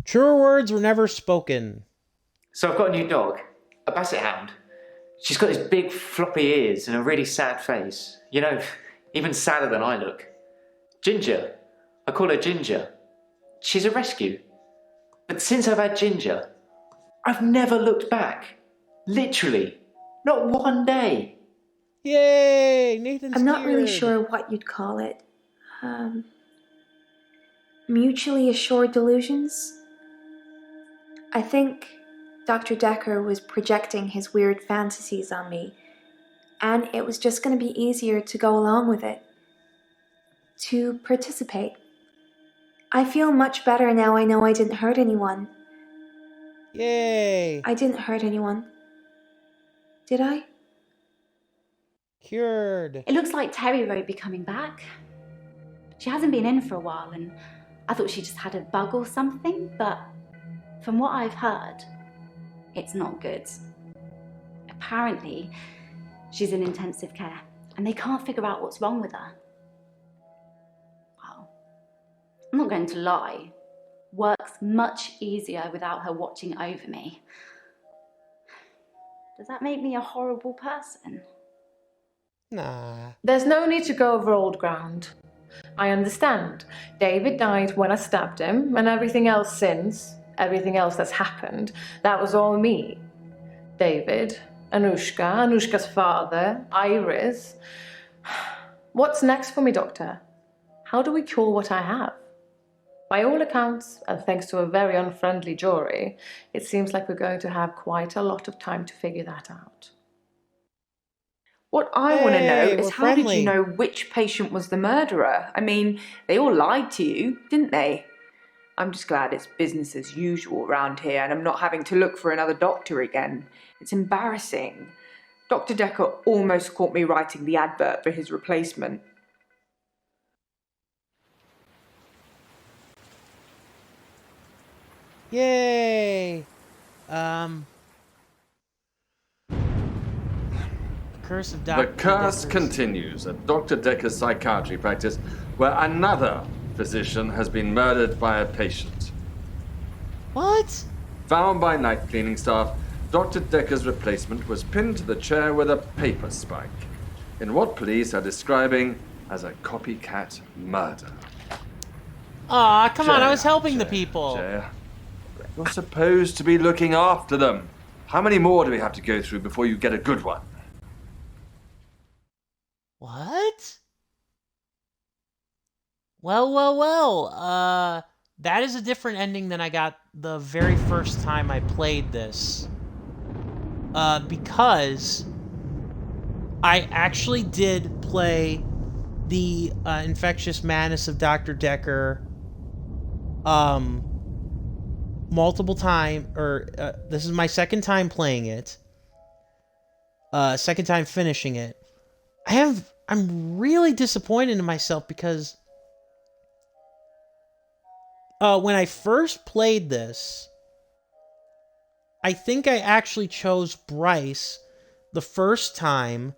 Truer words were never spoken. So I've got a new dog, a basset hound. She's got these big floppy ears and a really sad face. You know, even sadder than I look. Ginger. I call her Ginger. She's a rescue. But since I've had Ginger, I've never looked back. Literally. Not one day. Yay! Nathan's I'm not really cured. sure what you'd call it. Mutually assured delusions? I think Dr. Dekker was projecting his weird fantasies on me, and it was just going to be easier to go along with it. To participate. I feel much better now I know I didn't hurt anyone. Yay! I didn't hurt anyone. Did I? Cured. It looks like Terry won't be coming back. She hasn't been in for a while, and I thought she just had a bug or something, but from what I've heard, it's not good. Apparently, she's in intensive care, and they can't figure out what's wrong with her. Well, I'm not going to lie. Works much easier without her watching over me. Does that make me a horrible person? Nah. There's no need to go over old ground. I understand. David died when I stabbed him, and everything else since, everything else that's happened, that was all me. David, Anushka's father, Iris. What's next for me, Doctor? How do we cure what I have? By all accounts, and thanks to a very unfriendly jury, it seems like we're going to have quite a lot of time to figure that out. What I want to know Hey, is we're how did friendly. you know which patient was the murderer? I mean, they all lied to you, didn't they? I'm just glad it's business as usual around here and I'm not having to look for another doctor again. It's embarrassing. Dr. Dekker almost caught me writing the advert for his replacement. Yay! Curse of Dr. The curse Dekker's. continues at Dr. Dekker's psychiatry practice, where another physician has been murdered by a patient. What? Found by night cleaning staff, Dr. Dekker's replacement was pinned to the chair with a paper spike, in what police are describing as a copycat murder. Aw, come on, I Jaya, was helping the Jaya, people. Jaya. You're supposed to be looking after them. How many more do we have to go through before you get a good one? What? Well, that is a different ending than I got the very first time I played this. Because I actually did play the Infectious Madness of Dr. Dekker multiple times, or this is my second time playing it. Second time finishing it. I'm really disappointed in myself because when I first played this, I think I actually chose Bryce the first time,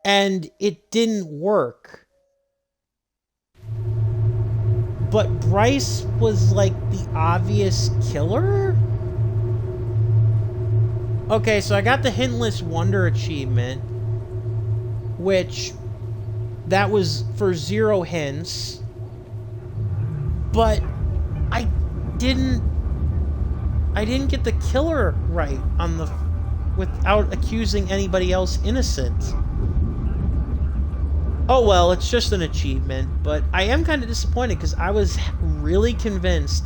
and it didn't work. But Bryce was like the obvious killer? Okay, so I got the Hintless Wonder achievement, which that was for 0 hints, but I didn't get the killer right on the without accusing anybody else innocent. Oh well, it's just an achievement, but I am kind of disappointed because I was really convinced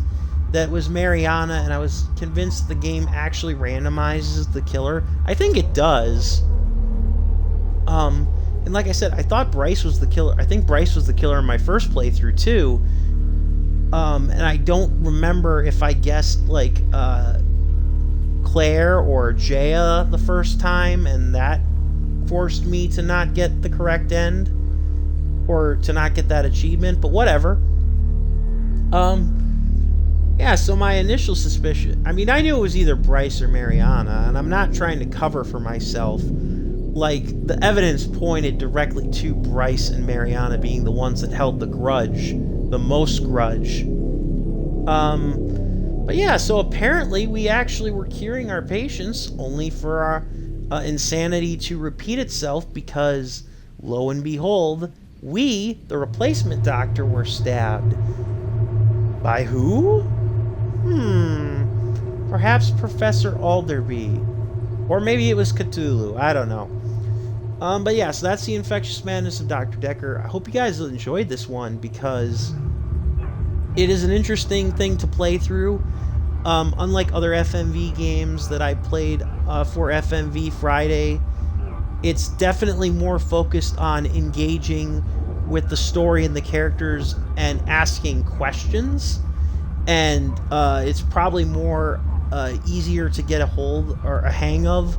that it was Mariana, and I was convinced the game actually randomizes the killer. I think it does. And like I said, I thought Bryce was the killer. I think Bryce was the killer in my first playthrough too. And I don't remember if I guessed like Claire or Jaya the first time, and that forced me to not get the correct end, or to not get that achievement, but whatever. Yeah, so my initial suspicion, I mean, I knew it was either Bryce or Mariana, and I'm not trying to cover for myself. Like, the evidence pointed directly to Bryce and Mariana being the ones that held the grudge, the most grudge. But yeah, so apparently we actually were curing our patients only for our insanity to repeat itself, because, lo and behold, we, the replacement doctor, were stabbed. By who? Perhaps Professor Alderby. Or maybe it was Cthulhu. I don't know. But yeah, so that's the Infectious Madness of Dr. Dekker. I hope you guys enjoyed this one, because it is an interesting thing to play through. Unlike other FMV games that I played for FMV Friday, it's definitely more focused on engaging with the story and the characters and asking questions. And it's probably more easier to get a hold or a hang of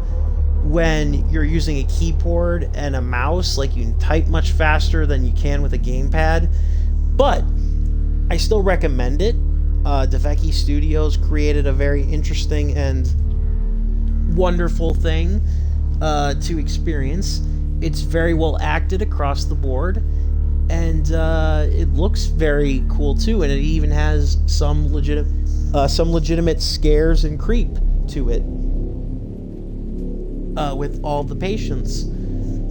when you're using a keyboard and a mouse. Like, you can type much faster than you can with a gamepad. But I still recommend it. Dekker Studios created a very interesting and wonderful thing to experience. It's very well acted across the board, and it looks very cool too, and it even has some legitimate scares and creep to it with all the patients.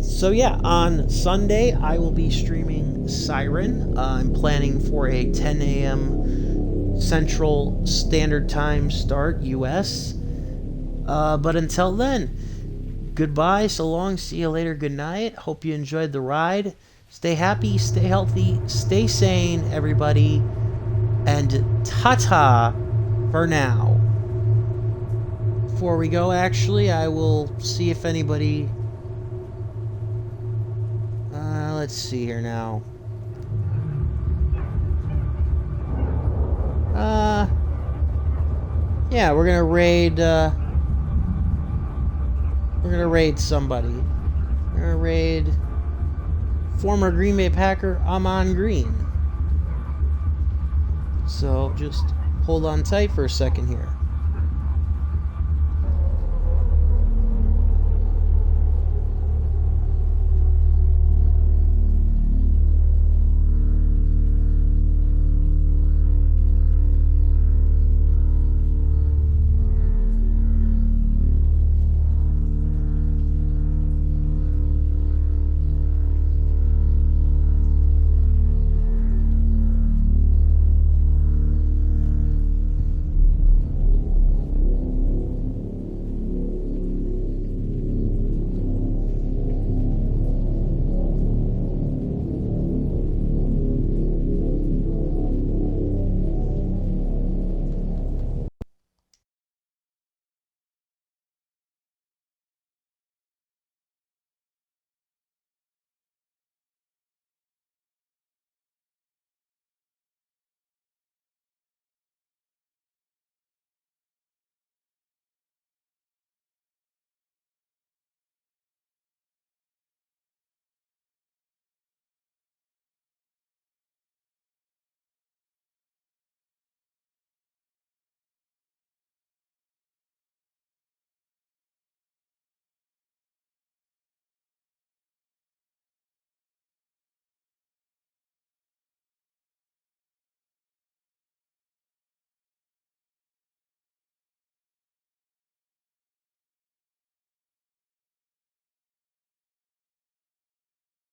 So yeah, on Sunday I will be streaming Siren. I'm planning for a 10 a.m. Central Standard Time start, US. But until then, goodbye, so long, see you later, good night. Hope you enjoyed the ride. Stay happy, stay healthy, stay sane, everybody. And ta-ta for now. Before we go, actually, I will see if anybody... let's see here now. Yeah, we're gonna raid somebody. We're gonna raid former Green Bay Packer Amon Green. So just hold on tight for a second here.